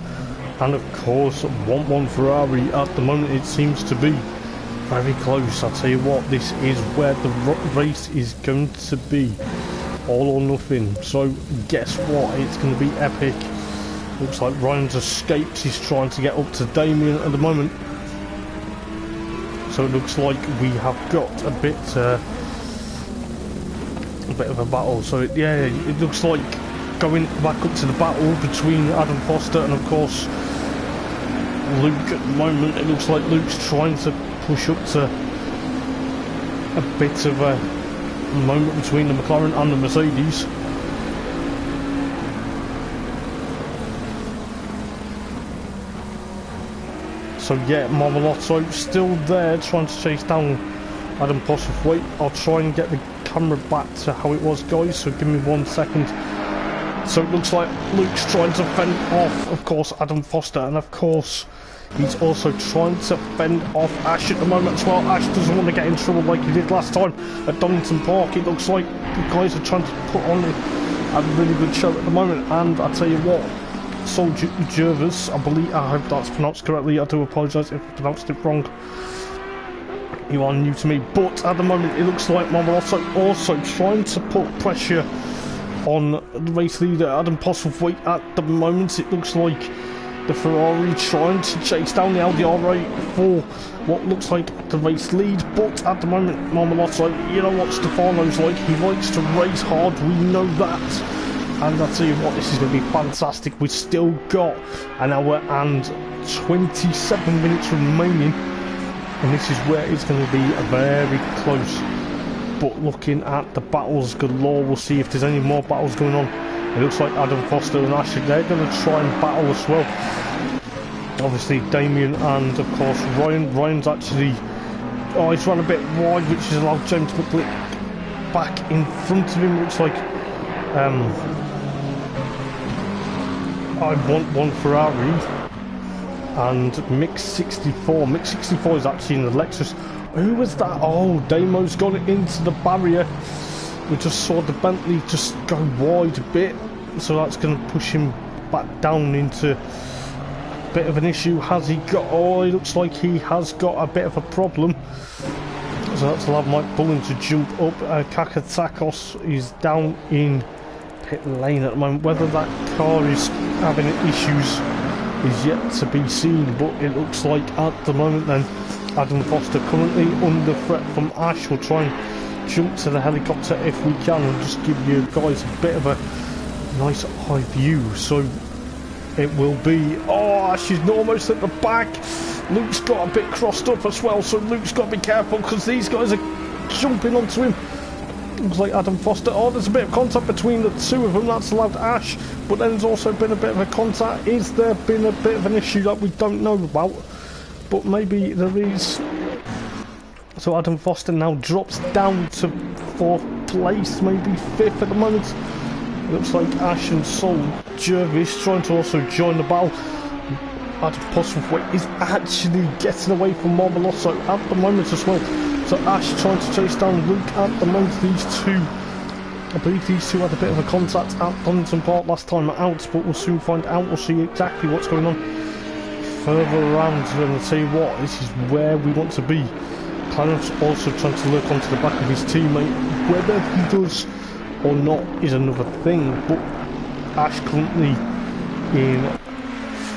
and of course 1-1 Ferrari, at the moment it seems to be very close. I'll tell you what, this is where the race is going to be, all or nothing. So guess what, it's going to be epic. Looks like Ryan's escaped. He's trying to get up to Damien at the moment. So it looks like we have got a bit of a battle. So it looks like going back up to the battle between Adam Foster and of course Luke at the moment. It looks like Luke's trying to push up to a bit of a moment between the McLaren and the Mercedes. So yeah, Marmalotto still there trying to chase down Adam Postlethwaite. I'll try and get the camera back to how it was, guys, so give me 1 second. So it looks like Luke's trying to fend off of course Adam Foster, and of course he's also trying to fend off Ash at the moment as well. Ash doesn't want to get in trouble like he did last time at Donington Park. It looks like the guys are trying to put on a really good show at the moment, and I tell you what, Sol Jervis, I believe, I hope that's pronounced correctly. I do apologise if I pronounced it wrong. You are new to me, but at the moment it looks like Marmalotto also trying to put pressure on the race leader Adam Postlethwaite. At the moment it looks like the Ferrari trying to chase down the Audi R8 for what looks like the race lead, but at the moment Marmalotto, you know what Stefano's like, he likes to race hard, we know that. And I'll tell you what, this is going to be fantastic. We've still got an hour and 27 minutes remaining, and this is where it's going to be very close. But looking at the battles galore, we'll see if there's any more battles going on It looks like Adam Foster and Ash, they're going to try and battle as well. Obviously Damien and of course Ryan's actually, oh, he's run a bit wide, which has allowed James McGlick back in front of him. Looks like I want one Ferrari and Mix 64. Mix 64 is actually in the Lexus. Who was that? Oh, Damo's got it into the barrier. We just saw the Bentley just go wide a bit, so that's going to push him back down into a bit of an issue. Has he got, oh, it looks like he has got a bit of a problem. So that's allowed Mike Bullen to jump up. Kakatakos is down in pit lane at the moment. Whether that car is having issues is yet to be seen, but it looks like at the moment then Adam Foster currently under threat from Ash. We'll try and jump to the helicopter if we can and just give you guys a bit of a nice high view. So it will be, oh, Ash is almost at the back. Luke's got a bit crossed up as well, so Luke's got to be careful because these guys are jumping onto him. Looks like Adam Foster, oh, there's a bit of contact between the two of them. That's allowed Ash, but then there's also been a bit of a contact. Is there been a bit of an issue that we don't know about? But maybe there is. So Adam Foster now drops down to 4th place, maybe 5th at the moment. It looks like Ash and Sol Jervis trying to also join the battle. Adam Postlewaite is actually getting away from Marmeloso at the moment as well. So Ash trying to chase down Luke at the moment. These two, I believe these two had a bit of a contact at Donington Park last time out, but we'll soon find out. We'll see exactly what's going on further around. And I'll tell you what, this is where we want to be. Clarence also trying to lurk onto the back of his teammate. Whether he does or not is another thing, but Ash currently in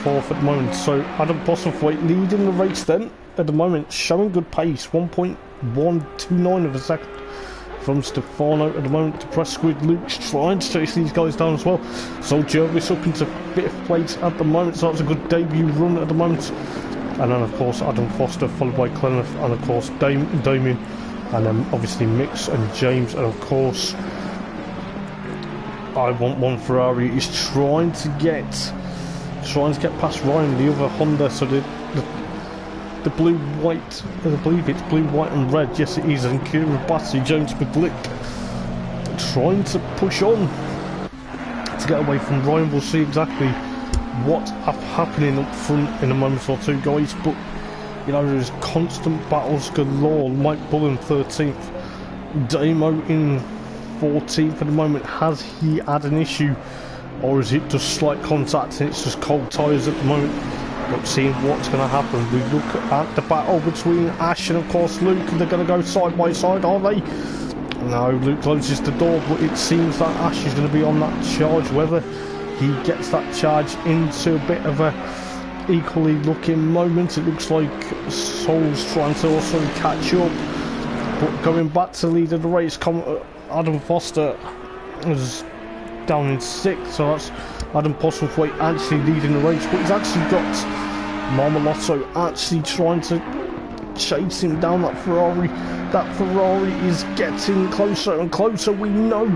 4th at the moment. So Adam Postlewaite leading the race then at the moment, showing good pace, 1.129 of a second from Stefano at the moment. The press squid, Luke's trying to chase these guys down as well. So Jervis up into 5th place at the moment, so that's a good debut run at the moment. And then of course Adam Foster followed by Clenneth, and of course Damien, and then obviously Mix and James, and of course I Want One Ferrari is trying to get past Ryan, the other Honda. So the blue white, I believe it's blue, white and red, yes it is, and Kira Bassi, James McGlick trying to push on to get away from Ryan. We'll see exactly what's happening up front in a moment or two, guys, but you know, there's constant battles galore. Mike Bullen 13th, Damo in 14th at the moment. Has he had an issue, or is it just slight contact and it's just cold tyres at the moment? But seeing what's going to happen, we look at the battle between Ash and of course Luke. They're going to go side by side, are they? No, Luke closes the door, but it seems that Ash is going to be on that charge. Whether he gets that charge into a bit of a equally looking moment, it looks like Sol's trying to also catch up, but going back to lead of the race, Adam Foster is down in 6th, so that's Adam Postlewaite actually leading the race, but he's actually got Marmelotto actually trying to chase him down. That Ferrari is getting closer and closer. We know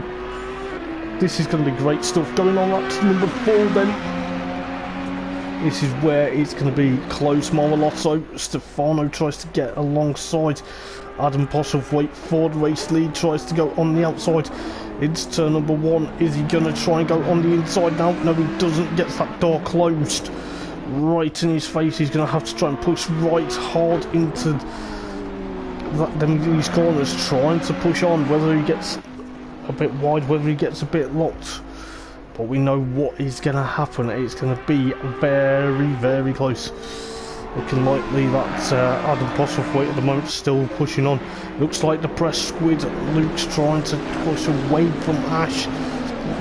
this is going to be great stuff going on. That's number 4 then. This is where it's going to be close. Marmelotto, Stefano tries to get alongside Adam Postlewaite. Ford race lead tries to go on the outside. It's turn number 1. Is he going to try and go on the inside now? No, he doesn't. Gets that door closed right in his face. He's going to have to try and push right hard into these corners, trying to push on. Whether he gets a bit wide, whether he gets a bit locked, but we know what is going to happen. It's going to be very, very close. Looking likely that Adam Postlewaite at the moment still pushing on. Looks like the press squid, Luke's trying to push away from Ash.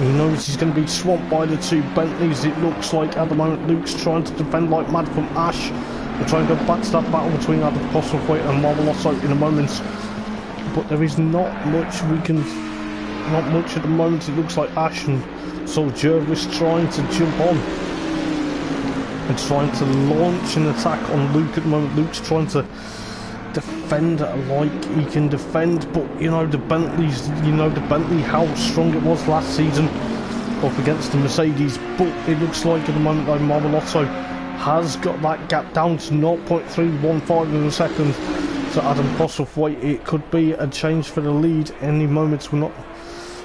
He knows he's going to be swamped by the 2 Bentleys. It looks like at the moment Luke's trying to defend like mad from Ash. We'll try and go back to that battle between Adam Postlewaite and Marvelloso in a moment. But there is not much at the moment. It looks like Ash and Sol Jervis trying to jump on and trying to launch an attack on Luke at the moment. Luke's trying to defend like he can defend, but you know the Bentleys, how strong it was last season. up against the Mercedes, but it looks like at the moment though Marmolotto has got that gap down to 0.315 in a second. So Adam Postlethwaite, it could be a change for the lead any moment. We're not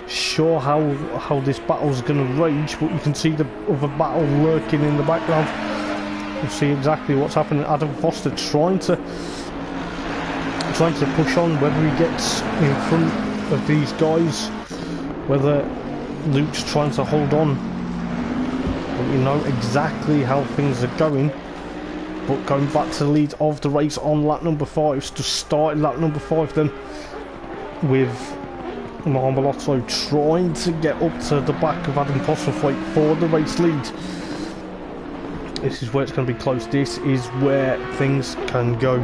sure how this battle's going to rage, but you can see the other battle lurking in the background. We'll see exactly what's happening. Adam Foster trying to push on, whether he gets in front of these guys, whether Luke's trying to hold on. But we know exactly how things are going. But going back to the lead of the race on lap number 5, to start lap number 5 then, with Marmolotto trying to get up to the back of Adam Postlethwaite for the race lead. This is where it's going to be close. This is where things can go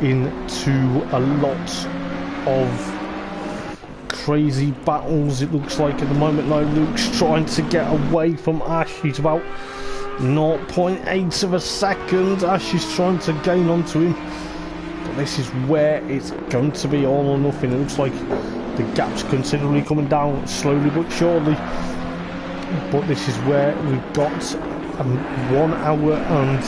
into a lot of crazy battles, it looks like at the moment. Now Luke's trying to get away from Ash. He's about 0.8 of a second. Ash is trying to gain onto him, but this is where it's going to be all or nothing. It looks like the gap's considerably coming down slowly but surely, but this is where we've got 1 hour and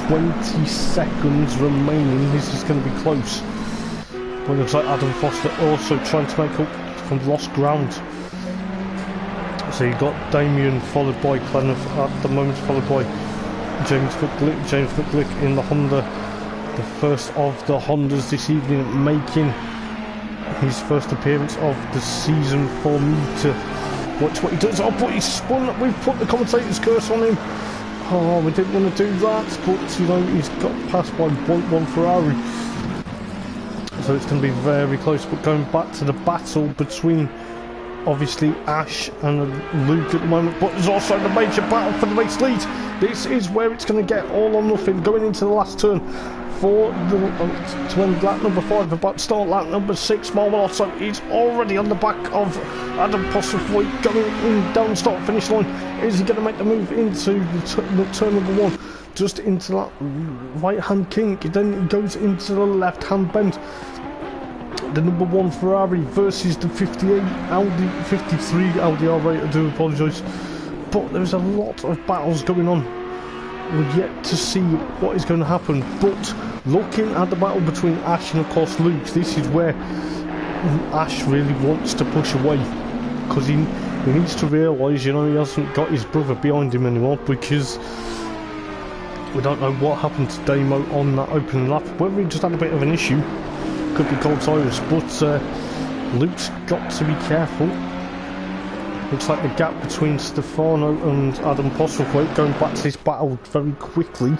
20 seconds remaining. This is going to be close, but it looks like Adam Foster also trying to make up from lost ground. So you've got Damien followed by Clenough at the moment, followed by James McGlick. James McGlick in the Honda, the first of the Hondas this evening, making his first appearance of the season for me to watch what he does. Oh, but he's spun. We've put the commentator's curse on him. Oh, we didn't want to do that, but you know, he's got passed by 0.1 Ferrari. So it's going to be very close. But going back to the battle between obviously Ash and Luke at the moment, but there's also the major battle for the race lead. This is where it's going to get all or nothing going into the last turn for the to end lap number 5, about to start lap number 6. Marmolotto is already on the back of Adam Postlethwaite, going in down start finish line. Is he going to make the move into the turn number 1, just into that right hand kink? Then he goes into the left hand bend. The number 1 Ferrari versus the 53 Audi R8, I do apologise. But there's a lot of battles going on. We're yet to see what is going to happen. But looking at the battle between Ash and of course Luke, this is where Ash really wants to push away, because he needs to realise, you know, he hasn't got his brother behind him anymore, because we don't know what happened to Damo on that opening lap. Whether he just had a bit of an issue, could be cold tires, but Luke's got to be careful. Looks like the gap between Stefano and Adam Postlethwaite, going back to this battle very quickly,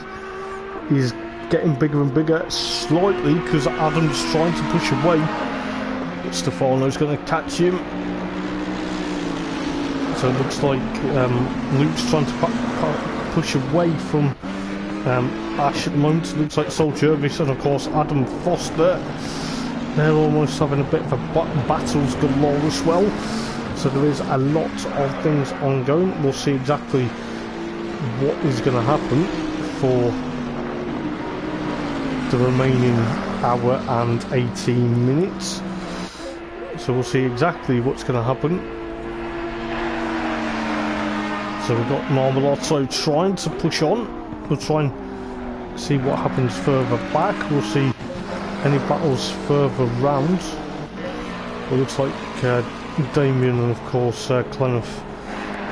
is getting bigger and bigger slightly, because Adam's trying to push away, but Stefano's going to catch him. So it looks like Luke's trying to push away from Ash at the moment. It looks like Sol Jervis and of course Adam Foster, they're almost having a bit of a battles galore as well. So there is a lot of things ongoing. We'll see exactly what is going to happen for the remaining hour and 18 minutes. So we'll see exactly what's going to happen. So we've got Marmolotto trying to push on. We'll try and see what happens further back. We'll see any battles further round. It looks like Damien and of course Clenough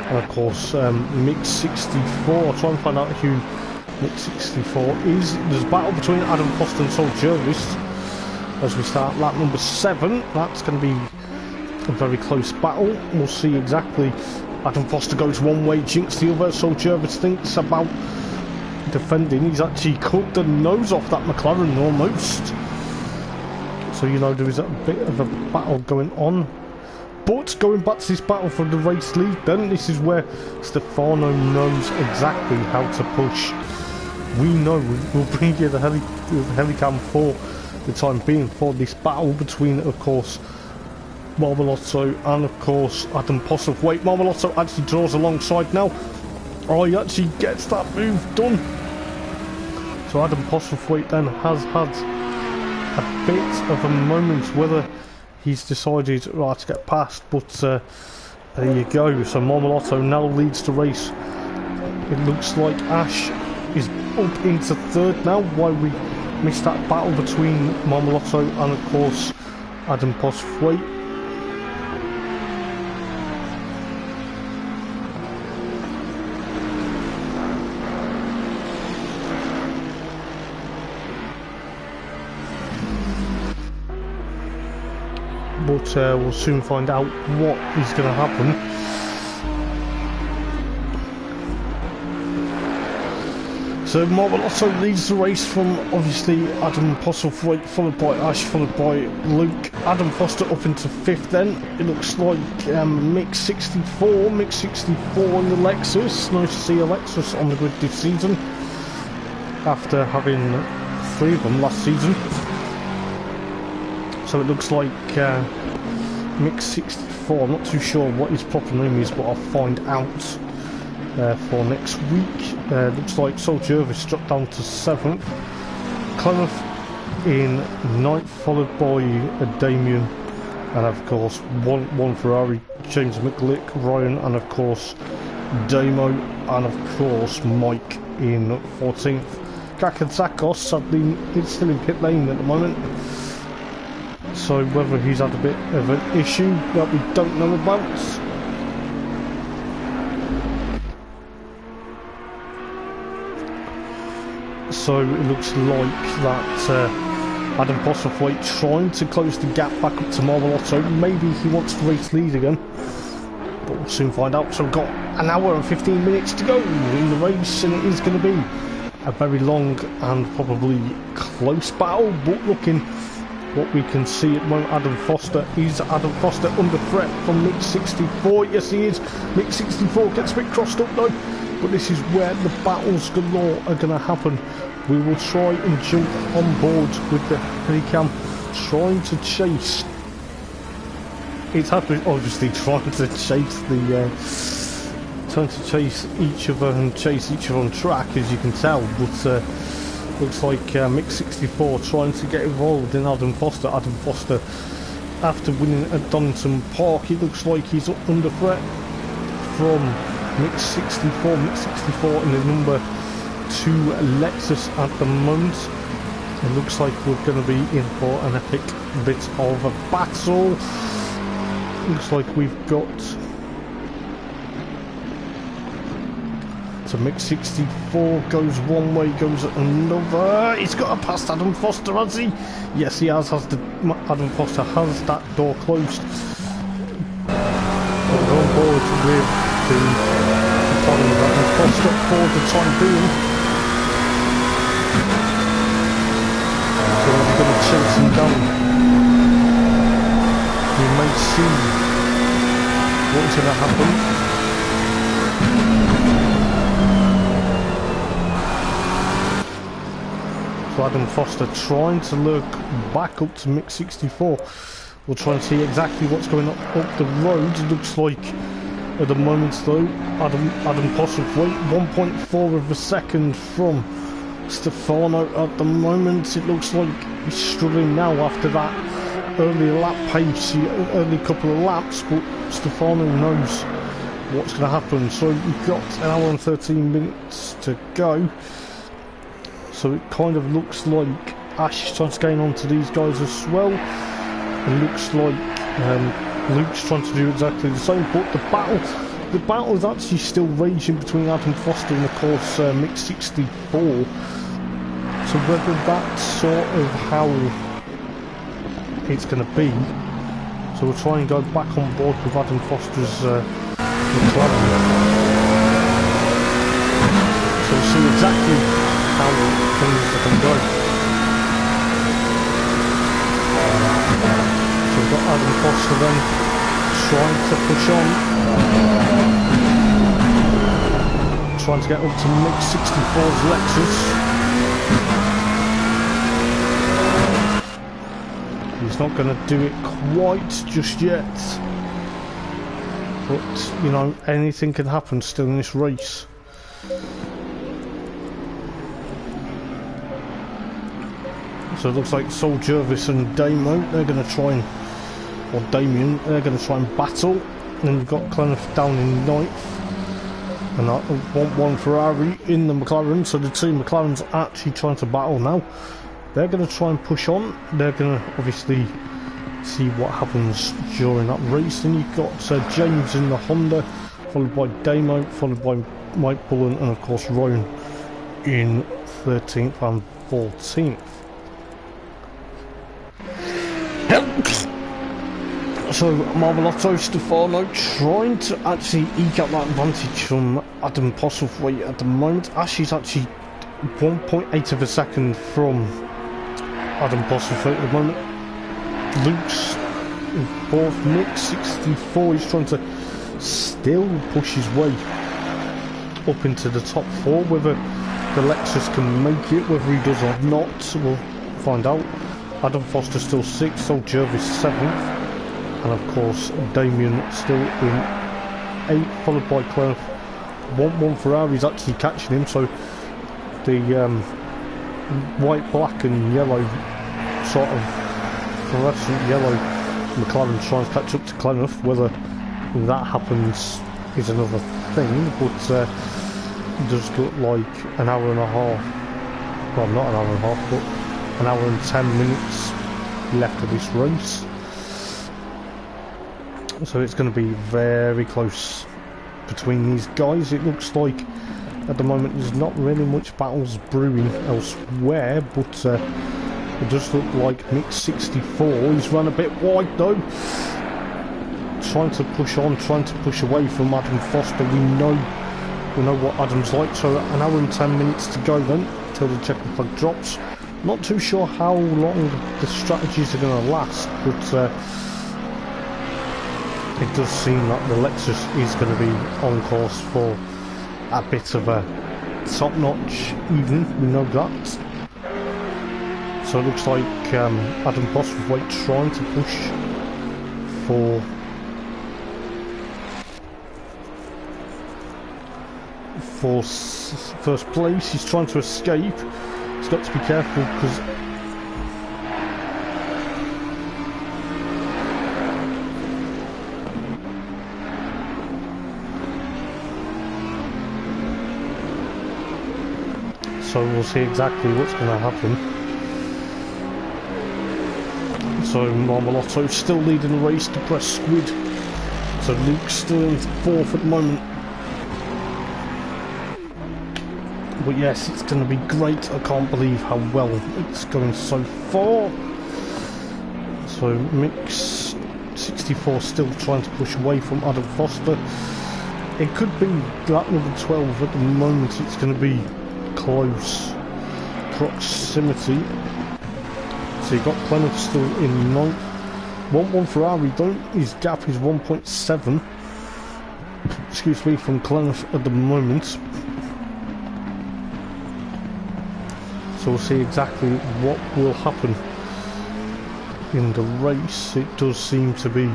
and of course Mix 64. I'll try and find out who Mix 64 is. There's a battle between Adam Foster and Sol Jervis as we start lap number 7. That's going to be a very close battle. We'll see exactly. Adam Foster goes one way, jinks the other. Sol Jervis thinks about defending. He's actually cut the nose off that McLaren almost. So you know there is a bit of a battle going on. But going back to this battle for the race lead, then this is where Stefano knows exactly how to push. We know we'll bring you the helicam for the time being for this battle between, of course, Marmolotto and of course Adam Postlethwaite. Marmolotto actually draws alongside now. Oh, he actually gets that move done. So Adam Postlethwaite then has had a bit of a moment, whether he's decided right to get past, but There you go. So Marmolotto now leads the race. It looks like Ash is up into third now. Why we missed that battle between Marmolotto and of course Adam Posthwaite. But we'll soon find out what is going to happen. So Marmolotto leads the race from obviously Adam Posthwaite, followed by Ash, followed by Luke. Adam Foster up into fifth then. It looks like Mick 64 in the Lexus. Nice to see a Lexus on the grid this season after having 3 of them last season. So it looks like Mick 64, I'm not too sure what his proper name is, but I'll find out for next week. Looks like Sol Jervis dropped down to 7th. Clemeth in 9th, followed by Damien, and of course one Ferrari, James McGlick, Ryan, and of course Damo, and of course Mike in 14th. Kakantzakos, sadly, it's still in pit lane at the moment. So whether he's had a bit of an issue that we don't know about. So it looks like that Adam Posthwaite trying to close the gap back up to Marmolotto. Maybe he wants to race lead again, but we'll soon find out. So we've got an hour and 15 minutes to go in the race, and it is going to be a very long and probably close battle, but looking what we can see at the moment, Adam Foster under threat from Mick 64. Yes, he is. Mick 64 gets a bit crossed up though, but this is where the battles galore are going to happen. We will try and jump on board with the Helicam, trying to chase. It's obviously trying to chase each other and chase each other on track, as you can tell, but looks like Mick 64 trying to get involved in Adam Foster. Adam Foster, after winning at Donington Park, it looks like he's under threat from Mick 64. Mick 64 in the number 2 Lexus at the moment. It looks like we're going to be in for an epic bit of a battle. Looks like we've got so Mick 64 goes one way, goes another. He's got to pass Adam Foster, has he? Yes, he has. Adam Foster has that door closed. We're on board with the following Adam Foster for the time being. So we're going to chase him down. We may see what's going to happen. So Adam Foster trying to look back up to Mick 64. We'll try and see exactly what's going on up the road. It looks like at the moment though, Adam Posthwaite 1.4 of a second from Stefano at the moment. It looks like he's struggling now after that early lap pace, early couple of laps, but Stefano knows what's going to happen. So we've got an hour and 13 minutes to go. So it kind of looks like Ash is trying to gain onto these guys as well. It looks like Luke's trying to do exactly the same, but the battle is actually still raging between Adam Foster and of course Mick 64. So whether that's sort of how it's going to be, so we'll try and go back on board with Adam Foster's McLaren. So we'll see exactly how things are going to go. So we've got Adam Foster then trying to push on, trying to get up to Mick 64's Lexus. He's not going to do it quite just yet, but you know, anything can happen still in this race. So it looks like Sol Jervis and Damo, they're going to try and, or Damien, they're going to try and battle. Then you've got Clenough down in 9th. And I want one Ferrari in the McLaren, so the two McLarens are actually trying to battle now. They're going to try and push on. They're going to obviously see what happens during that race. Then you've got James in the Honda, followed by Damo, followed by Mike Bullen, and of course Ryan in 13th and 14th. So Marvelotto Stefano trying to actually eke out that advantage from Adam Postlethwaite at the moment. Ashley's actually 1.8 of a second from Adam Postlethwaite at the moment. Luke's in 4th, Nick 64, he's trying to still push his way up into the top 4. Whether the Lexus can make it, whether he does or not, we'll find out. Adam Foster still 6th, Old Jervis 7th. And of course, Damien still in 8th, followed by Clenough. 1 Ferrari's actually catching him, so the white, black and yellow, sort of fluorescent yellow McLaren trying to catch up to Clenough. Whether that happens is another thing, but it does look like an hour and a half, well not an hour and a half, but an hour and 10 minutes left of this race. So it's going to be very close between these guys. It looks like at the moment there's not really much battles brewing elsewhere, but it does look like Nick 64, he's run a bit wide though, trying to push on, trying to push away from Adam Foster. We know what Adam's like. So an hour and 10 minutes to go then until the checkered flag drops. Not too sure how long the strategies are going to last, but it does seem that the Lexus is going to be on course for a bit of a top-notch evening, we know that. So it looks like Adam Postlethwaite trying to push for first place. He's trying to escape. He's got to be careful because so we'll see exactly what's going to happen. So Marmelotto still leading the race to press squid. So Luke's still in 4th at the moment. But yes, it's going to be great. I can't believe how well it's going so far. So Mix 64 still trying to push away from Adam Foster. It could be that number 12 at the moment. It's going to be close proximity. So you've got Clenough still in 9th. 1-1 Ferrari though, his gap is 1.7, excuse me, from Clenough at the moment. So we'll see exactly what will happen in the race. It does seem to be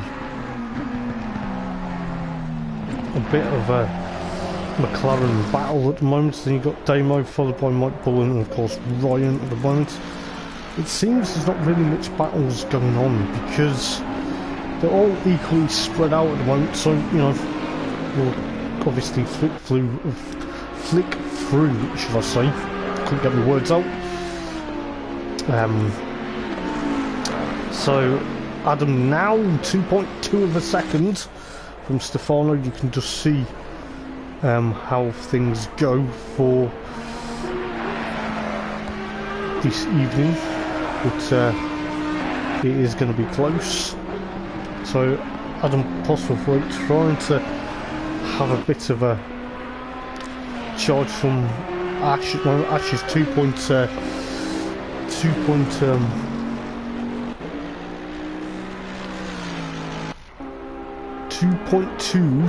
a bit of a McLaren battle at the moment. Then you've got Damo followed by Mike Bullen and of course Ryan at the moment. It seems there's not really much battles going on because they're all equally spread out at the moment. So, you know, we'll obviously flick through, should I say. Couldn't get my words out. So Adam now 2.2 of a second from Stefano. You can just see how things go for this evening, but it is going to be close. So Adam Postlethwaite trying to have a bit of a charge from Ash. Well, Ash is 2.2,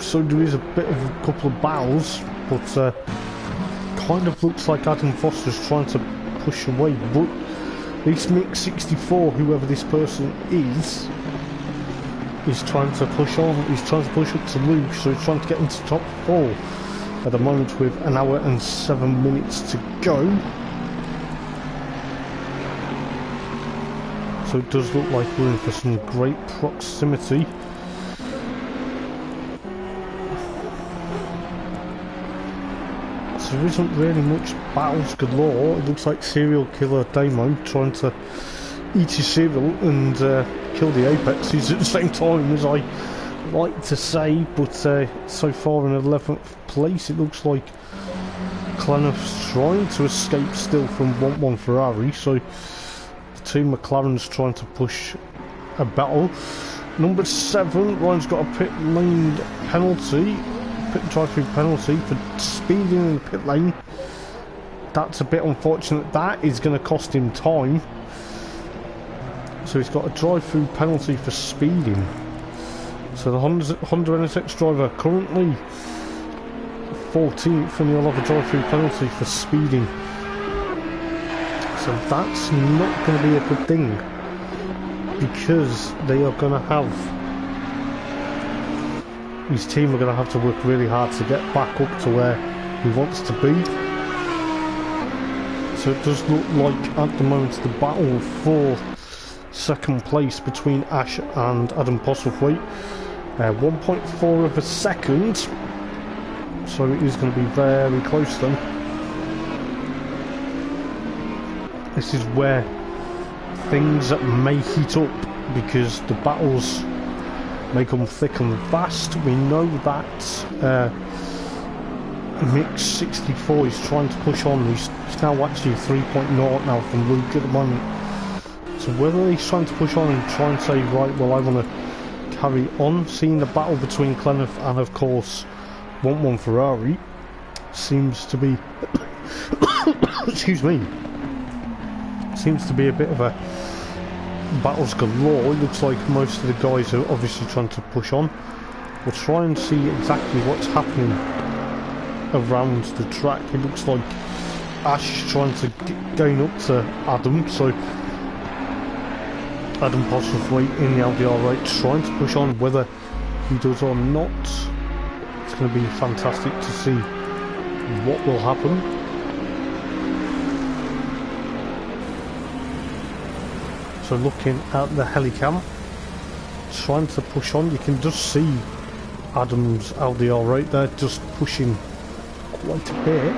so there is a bit of a couple of battles, but kind of looks like Adam Foster's trying to push away. But this Mix 64, whoever this person is trying to push on. He's trying to push up to Luke, so he's trying to get into top 4 at the moment with an hour and 7 minutes to go. So it does look like we're in for some great proximity. there isn't really much battles galore. It looks like serial killer Damo trying to eat his cereal and kill the apexes at the same time, as I like to say, but so far in 11th place. It looks like Clenough's trying to escape still from 1-1 Ferrari, so the two McLarens trying to push a battle. Number 7, Ryan's got a pit lane penalty, pit drive-through penalty for speeding in the pit lane. That's a bit unfortunate. That is going to cost him time. So he's got a drive-through penalty for speeding. So the Honda NSX driver currently 14th, and he'll have a drive-through penalty for speeding. So that's not going to be a good thing, because they are going to have, his team are going to have to work really hard to get back up to where he wants to be. So it does look like at the moment the battle for second place between Ash and Adam Postlethwaite, 1.4 of a second, so it is going to be very close then. This is where things may heat up, because the battles may come thick and fast. We know that Mix 64 is trying to push on. He's now actually 3.0 now from Luke at the moment. So whether he's trying to push on and try and say, right, well, I want to carry on, seeing the battle between Clenough and, of course, 1-1 Ferrari seems to be excuse me, seems to be a bit of a battles galore. It looks like most of the guys are obviously trying to push on. We'll try and see exactly what's happening around the track. It looks like Ash is trying to gain up to Adam, so Adam Postlethwaite in the LDR rate trying to push on. Whether he does or not, it's going to be fantastic to see what will happen. So looking at the helicam, trying to push on, you can just see Adam's LDR rate there just pushing quite a bit.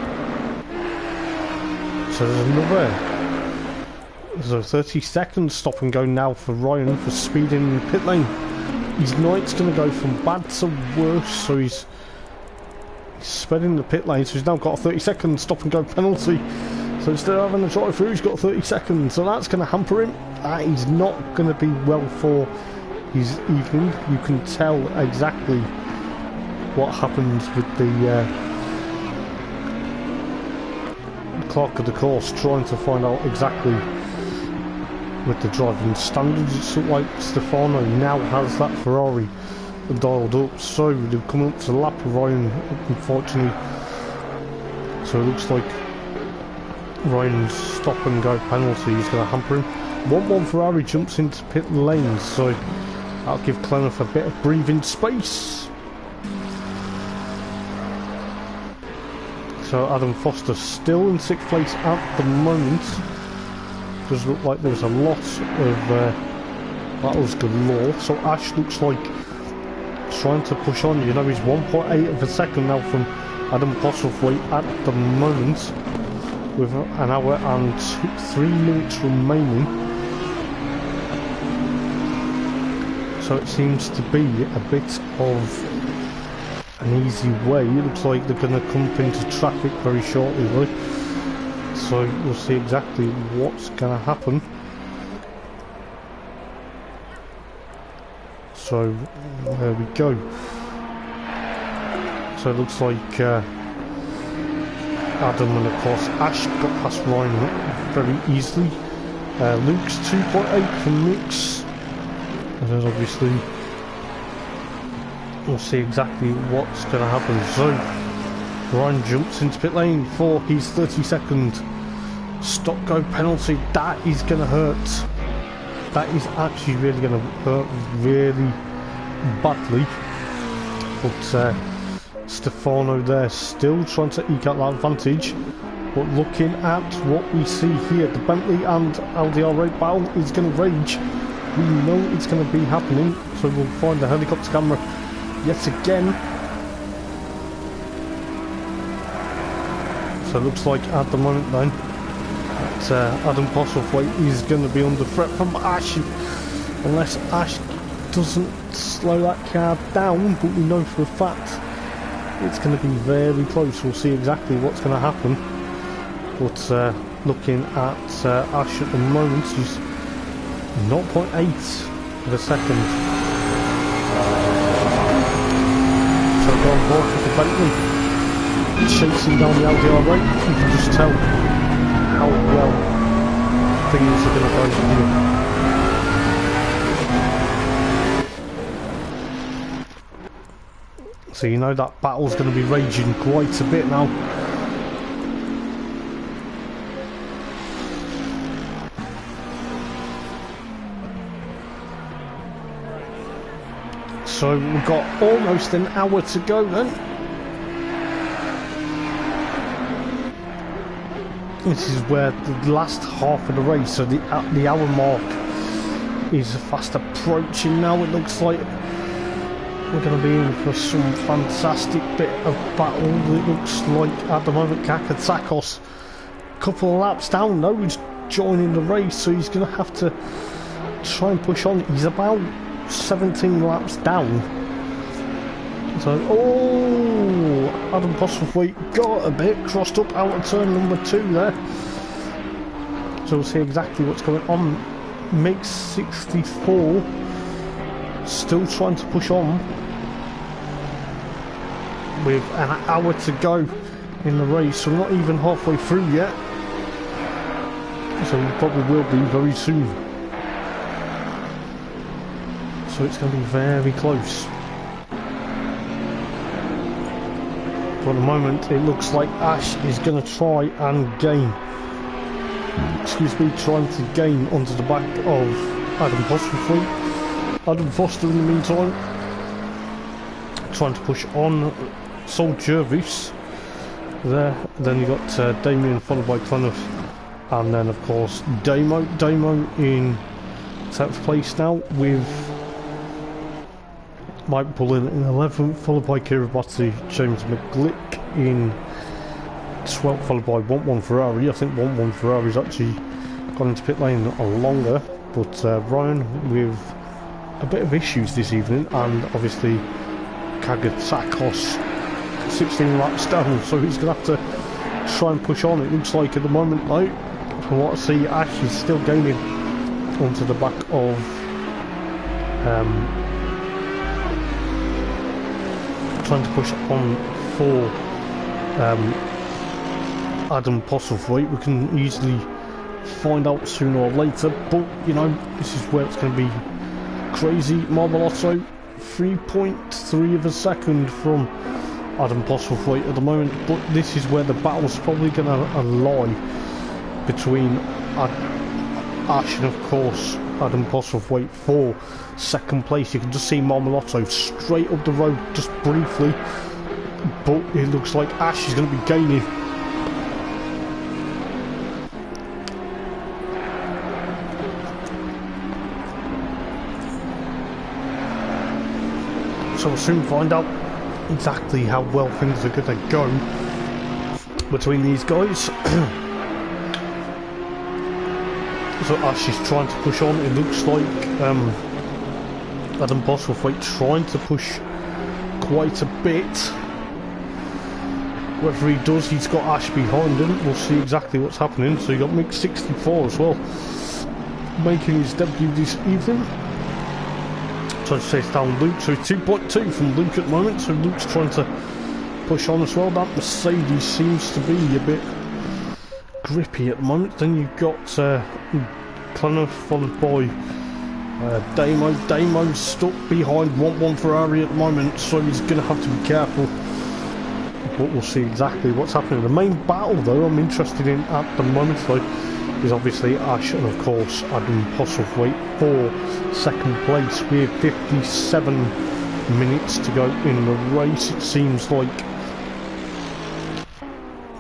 So there's a 30 second stop and go now for Ryan for speeding in the pit lane. His night's going to go from bad to worse, so he's sped in the pit lane, so he's now got a 30 second stop and go penalty. So instead of having a drive through, he's got 30 seconds, so that's going to hamper him. That is not going to be well for his evening. You can tell exactly what happens with the clerk of the course trying to find out exactly with the driving standards. It's like Stefano now has that Ferrari dialed up, so they've come up to lap Ryan, unfortunately. So it looks like Ryan's stop and go penalty is going to hamper him. 1-1 Ferrari jumps into pit lane, so that'll give Clenough a bit of breathing space. So Adam Foster still in 6th place at the moment. Does look like there's a lot of battles galore. So Ash looks like trying to push on. You know, he's 1.8 of a second now from Adam Postlethwaite at the moment, with an hour and 3 minutes remaining. So it seems to be a bit of an easy way. It looks like they're going to come into traffic very shortly, right? So we'll see exactly what's going to happen. So there we go. So it looks like Adam and of course Ash got past Ryan very easily. Luke's 2.8 for Mix, and then obviously we'll see exactly what's going to happen. So Ryan jumps into pit lane for his 30-second stop go penalty. That is going to hurt. That is actually really going to hurt really badly. But Stefano there still trying to eke out that advantage. But looking at what we see here, the Bentley and LDR rate battle is going to rage. We know it's going to be happening, so we'll find the helicopter camera yet again. So it looks like at the moment then that Adam Postlethwaite is going to be under threat from Ash, unless Ash doesn't slow that car down, but we know for a fact it's going to be very close. We'll see exactly what's going to happen, but looking at Ash at the moment, he's 0.8 of a second. So going forward with the Bentley chasing down the LDR rate, you can just tell how well things are going to go here. So you know that battle's going to be raging quite a bit now. So we've got almost an hour to go then. This is where the last half of the race, so the hour mark is fast approaching now. It looks like we're going to be in for some fantastic bit of battle. It looks like at the moment Kakatakos, a couple of laps down though, he's joining the race, so he's going to have to try and push on. He's about 17 laps down. So, oh, Adam Postlethwaite got a bit crossed up out of turn number 2 there. So we'll see exactly what's going on. Mix 64 still trying to push on with an hour to go in the race, so we're not even halfway through yet. So we probably will be very soon. So it's going to be very close. For the moment, it looks like Ash is going to try and gain. Trying to gain onto the back of Adam Postlethwaite. Adam Foster, in the meantime, trying to push on Sol Jervis there. Then you got Damien followed by Clenough, and then of course Damo in 10th place now with Mike Bullen in 11th, followed by Kiribati, James McGlick in 12th, followed by 1-1 Ferrari. I think 1-1 Ferrari's actually gone into pit lane longer, but Ryan with a bit of issues this evening, and obviously Kagatakos 16 laps down, so he's going to have to try and push on. It looks like at the moment though, from what I see, Ash is still gaining onto the back of trying to push on for Adam Postlethwaite. We can easily find out sooner or later, but you know, this is where it's going to be crazy. Marvelotto 3.3 of a second from Adam Postlethwaite at the moment, but this is where the battle's probably going to lie between Ash and of course Adam Postlethwaite for second place. You can just see Marmelotto straight up the road just briefly, but it looks like Ash is going to be gaining. So we'll soon find out exactly how well things are going to go between these guys. So Ash is trying to push on. It looks like Adam Postlethwaite trying to push quite a bit. Whether he does, he's got Ash behind him. We'll see exactly what's happening. So you got Mix 64 as well, making his debut this evening. Trying to chase down Luke. So 2.2 from Luke at the moment. So Luke's trying to push on as well. That Mercedes seems to be a bit grippy at the moment. Then you've got Clenough followed by Damo. Damo's stuck behind 1-1 Ferrari at the moment, so he's going to have to be careful. But we'll see exactly what's happening. The main battle though I'm interested in at the moment though is obviously Ash and of course Adam Postlethwaite for second place with 57 minutes to go in the race. It seems like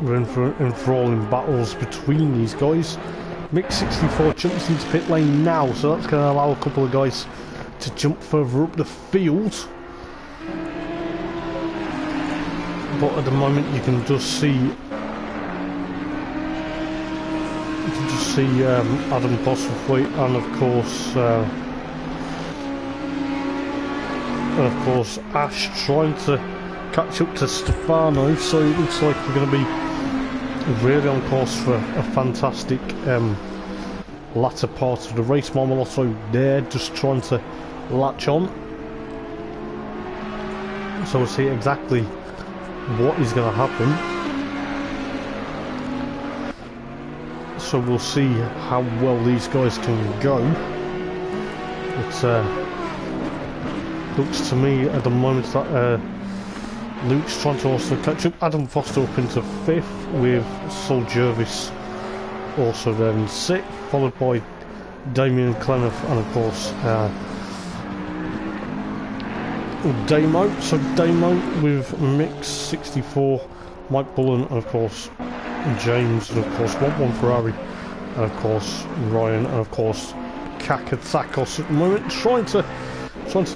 we're in for enthralling battles between these guys. Mix 64 jumps into pit lane now, so that's going to allow a couple of guys to jump further up the field. But at the moment you can just see You can just see Adam Postlethwaite and of course Ash trying to catch up to Stefano, so it looks like we're going to be really on course for a fantastic latter part of the race. Marmolotto there just trying to latch on, so we'll see exactly what is going to happen. So we'll see how well these guys can go. It looks to me at the moment that Luke's trying to also catch up. Adam Foster up into 5th with Sol Jervis also there in 6th, followed by Damien Clenough and of course Damo. So Damo with Mix 64, Mike Bullen and of course James, and of course 1-1 Ferrari, and of course Ryan, and of course Kakatakos at the moment trying to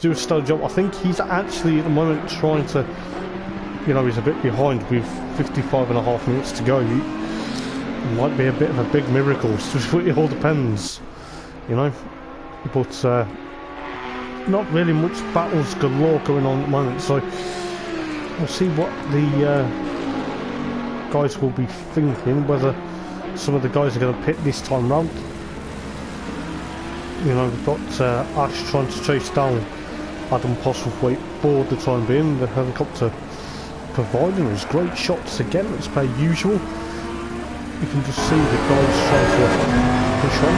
do a stellar job. I think he's actually at the moment trying to, you know, he's a bit behind with 55.5 minutes to go. It might be a bit of a big miracle. It all depends, you know. But not really much battles galore going on at the moment, so we'll see what the guys will be thinking, whether some of the guys are going to pit this time round. You know, we've got Ash trying to chase down Adam Postlethwaite for the time being. The helicopter providing us great shots again, as per usual. You can just see the guys trying to push on.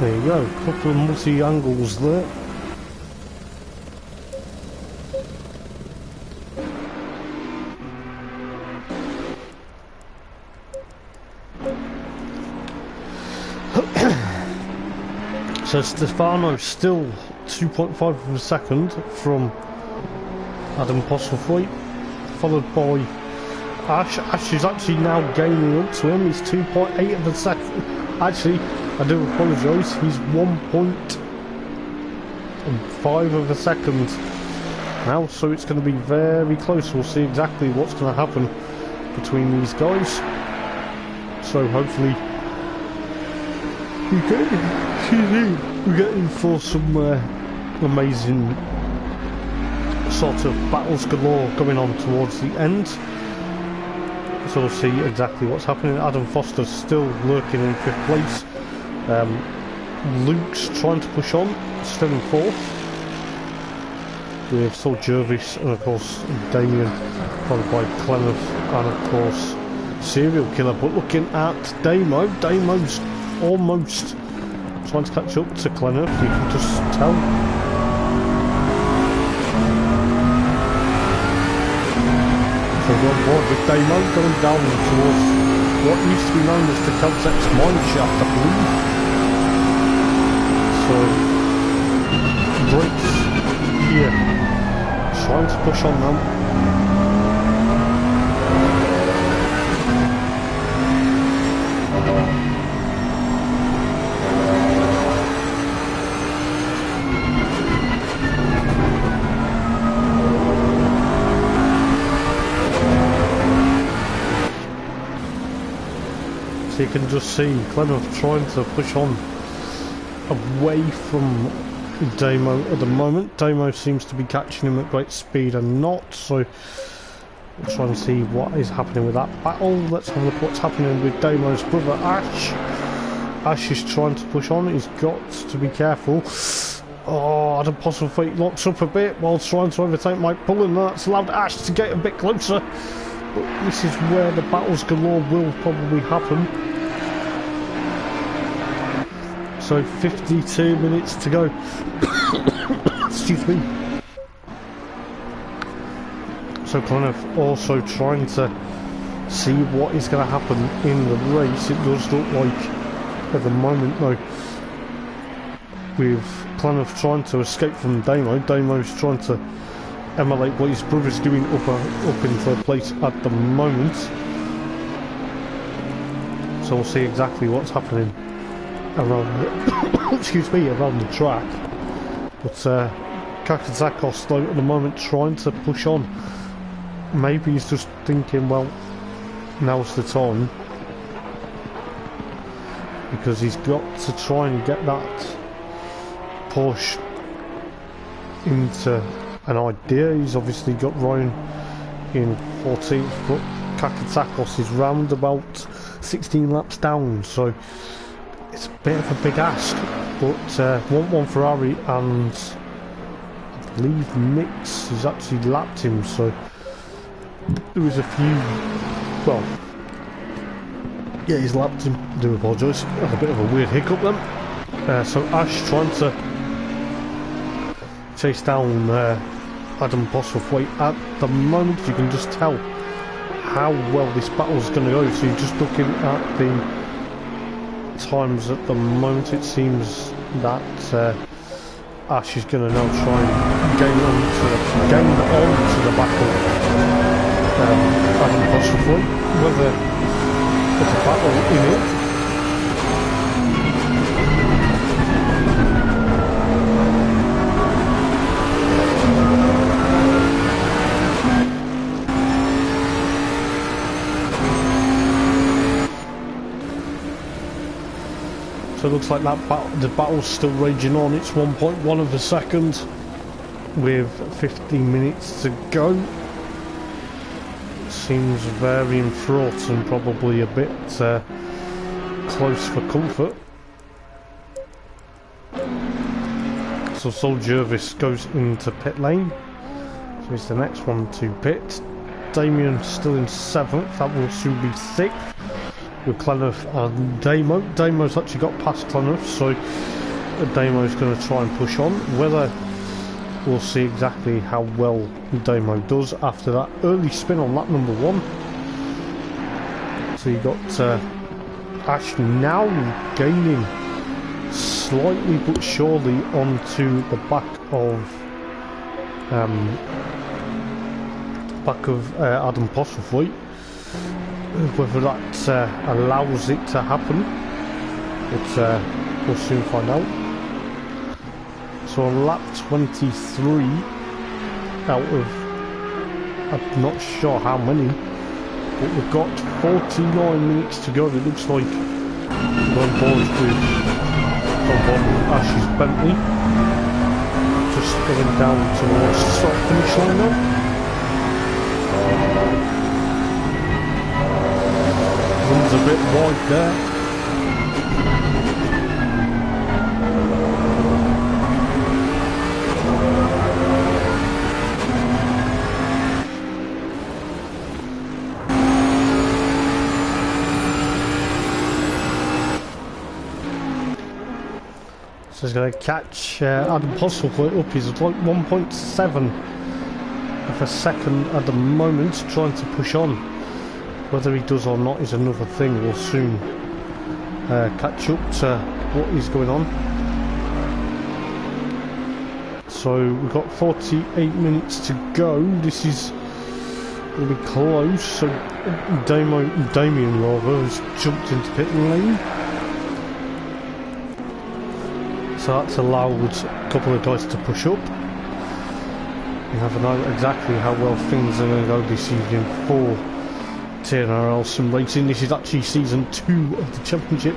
There you go, a couple of multi-angles there. So Stefano still 2.5 of a second from Adam Postlethwaite, followed by Ash. Ash is actually now gaining up to him. He's 2.8 of a second. Actually, I do apologise, he's 1.5 of a second now, so it's going to be very close. We'll see exactly what's going to happen between these guys. So hopefully we're getting for some amazing sort of battles galore going on towards the end. So we'll see exactly what's happening. Adam Foster's still lurking in 5th place. Luke's trying to push on, still in 4th. With Sol Jervis and of course Damien, followed by Clenough and of course Serial Killer. But looking at Damo's almost trying to catch up to Clenough, you can just tell. So we're on board with Damo going down towards what used to be known as the Celtex mine shaft, I believe. So brakes here, trying to push on now. So you can just see Clenough trying to push on away from Damo at the moment. Damo seems to be catching him at great speed and not, so we'll try and see what is happening with that battle. Let's have a look at what's happening with Damo's brother Ash. Ash is trying to push on, he's got to be careful. Oh, Adam Postlethwaite locks up a bit while trying to overtake Mike Bullen. That's allowed Ash to get a bit closer, but this is where the battles galore will probably happen. So 52 minutes to go. Excuse me. So Clenough also trying to see what is going to happen in the race. It does look like at the moment though, with Clenough trying to escape from Damo. Damo's trying to emulate what his brother's doing up in third place at the moment. so we'll see exactly what's happening around the excuse me, around the track. But Kakazakos though at the moment trying to push on. Maybe he's just thinking, well, now's the time, because he's got to try and get that Porsche into an idea. He's obviously got Ryan in 14th, but Kakazakos is round about 16 laps down, so it's a bit of a big ask. But 1-1 Ferrari, and I believe Mix has actually lapped him, so there was a few, well, yeah, he's lapped him. I do apologise, had a bit of a weird hiccup then. So Ash trying to chase down Adam Postlethwaite. At the moment you can just tell how well this battle's going to go. So you're just looking at the times at the moment. It seems that Ash is going to now try and gain on to the back of Adam Postlethwaite. Whether there's a battle in it, so it looks like that the battle's still raging on. It's 1.1 of a second with 15 minutes to go. Seems very fraught and probably a bit close for comfort. So Sol Jervis goes into pit lane, so he's the next one to pit. Damien still in 7th, that will soon be 6th with Clenough and Damo. Damo's actually got past Clenough, so Damo's going to try and push on. Whether we'll see exactly how well Damo does after that early spin on lap number 1. So you got Ash now gaining slightly but surely onto the back of Adam Postlethwaite. Whether that allows it to happen, but we'll soon find out. So on lap 23 out of, I'm not sure how many, but we've got 49 minutes to go. It looks like we're going forward with Ash's Bentley, just going down towards the start finish line now. Runs a bit wide there. So he's going to catch Adam Postlethwaite up. He's like 1.7 of a second at the moment, trying to push on. Whether he does or not is another thing. We'll soon catch up to what is going on. So we've got 48 minutes to go. This is going to be close. So Damien rather has jumped into pit lane. So that's allowed a couple of guys to push up. We never know exactly how well things are going to go this evening for TNRL Sim Racing. This is actually season 2 of the championship,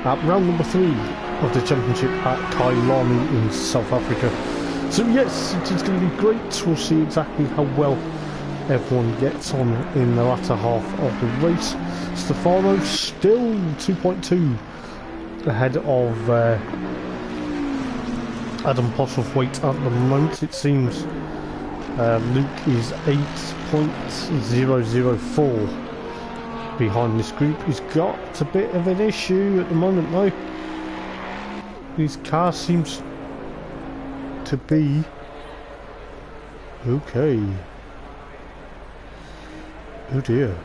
round number 3 of the championship at Kyalami in South Africa. So yes, it is going to be great. We'll see exactly how well everyone gets on in the latter half of the race. Stefano still 2.2 ahead of Adam Postlethwaite at the moment. It seems Luke is 8.004 behind this group. He's got a bit of an issue at the moment though. His car seems to be okay. Oh dear.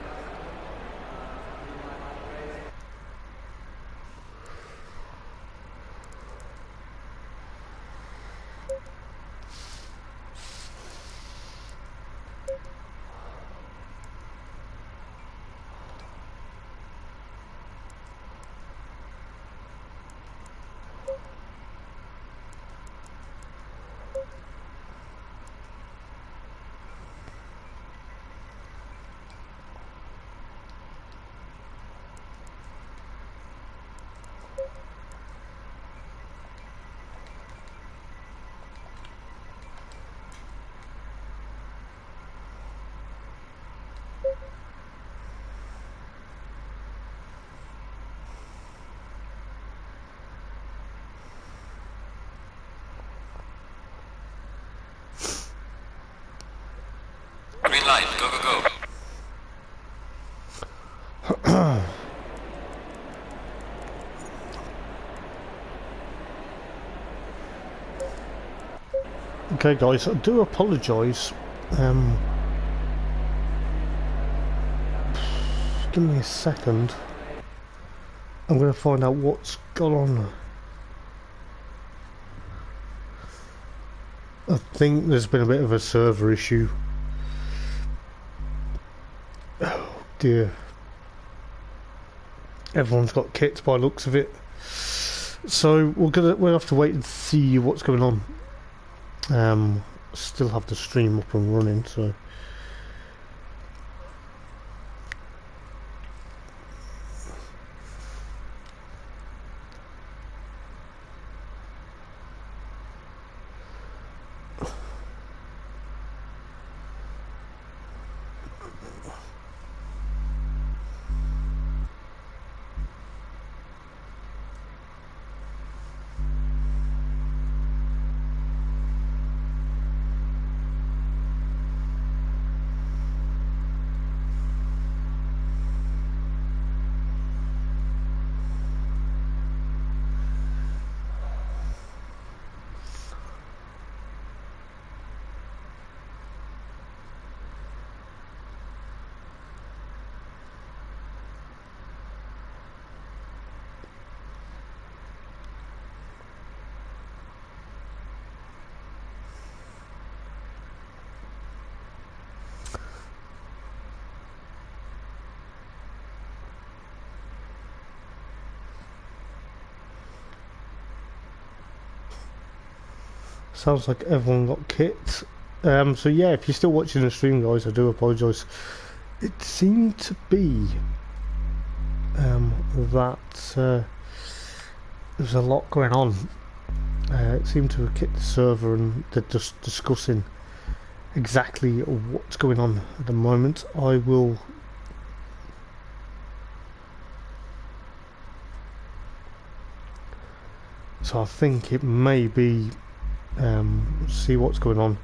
line. Go, go, go. Okay guys, I do apologise. Give me a second. I'm going to find out what's gone on. I think there's been a bit of a server issue. Oh dear. Everyone's got kits by the looks of it. So we'll have to wait and see what's going on. Still have the stream up and running, so sounds like everyone got kit. So yeah, if you're still watching the stream, guys, I do apologise. It seemed to be that there's a lot going on. It seemed to have kicked the server, and they're just discussing exactly what's going on at the moment. I will so I think it may be see what's going on.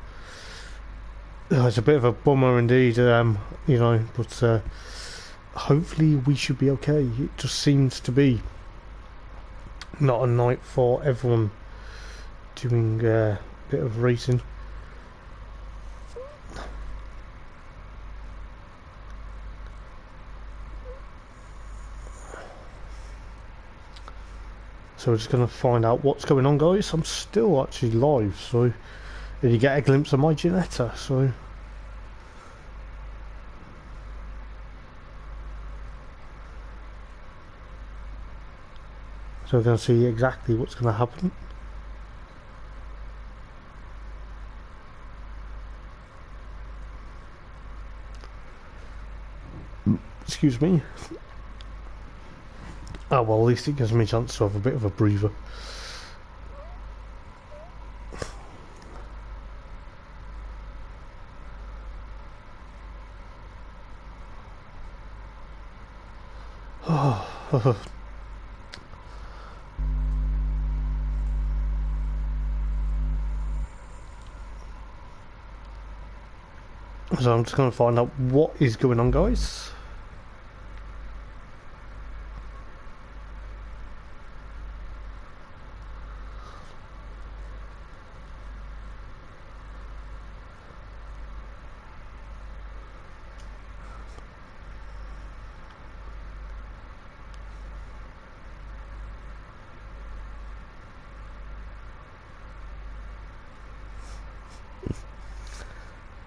It's a bit of a bummer indeed, you know, but hopefully we should be okay. It just seems to be not a night for everyone doing a bit of racing. So we're just going to find out what's going on, guys. I'm still actually live, so you get a glimpse of my Ginetta, so we're going to see exactly what's going to happen. Excuse me. Oh well, at least it gives me a chance to have a bit of a breather. So I'm just going to find out what is going on, guys.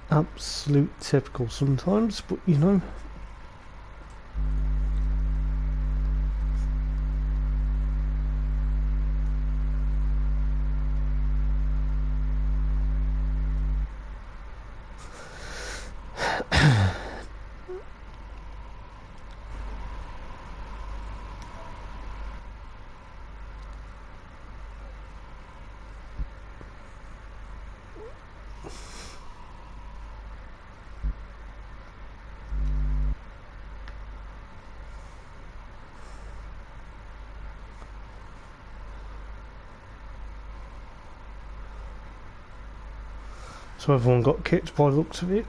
Absolute typical sometimes, but you know. So everyone got kits by the looks of it.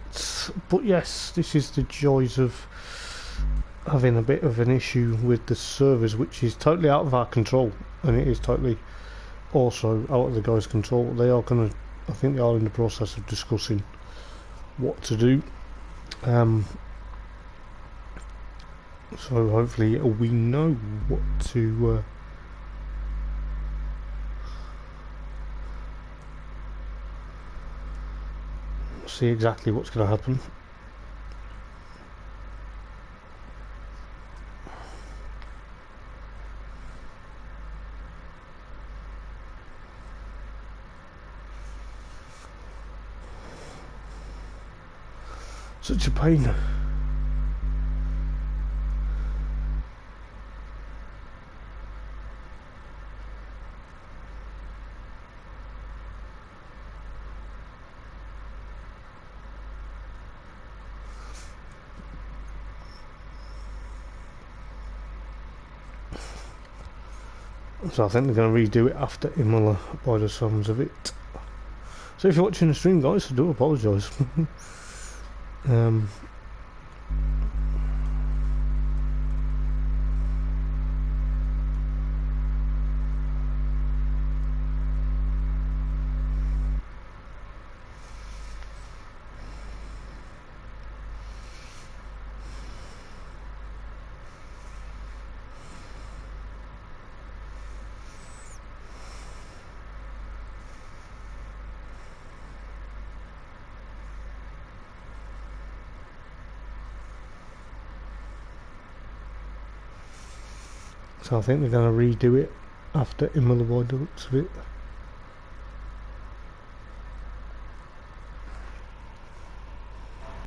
But yes, this is the joys of having a bit of an issue with the servers, which is totally out of our control, and it is totally also out of the guys' control. They are going to, I think they are in the process of discussing what to do. So hopefully we know what to see exactly what's going to happen. Such a pain. So I think they're going to redo it after Imola by the sounds of it. So if you're watching the stream, guys, I do apologise. So I think they're going to redo it after Imola by the looks of it.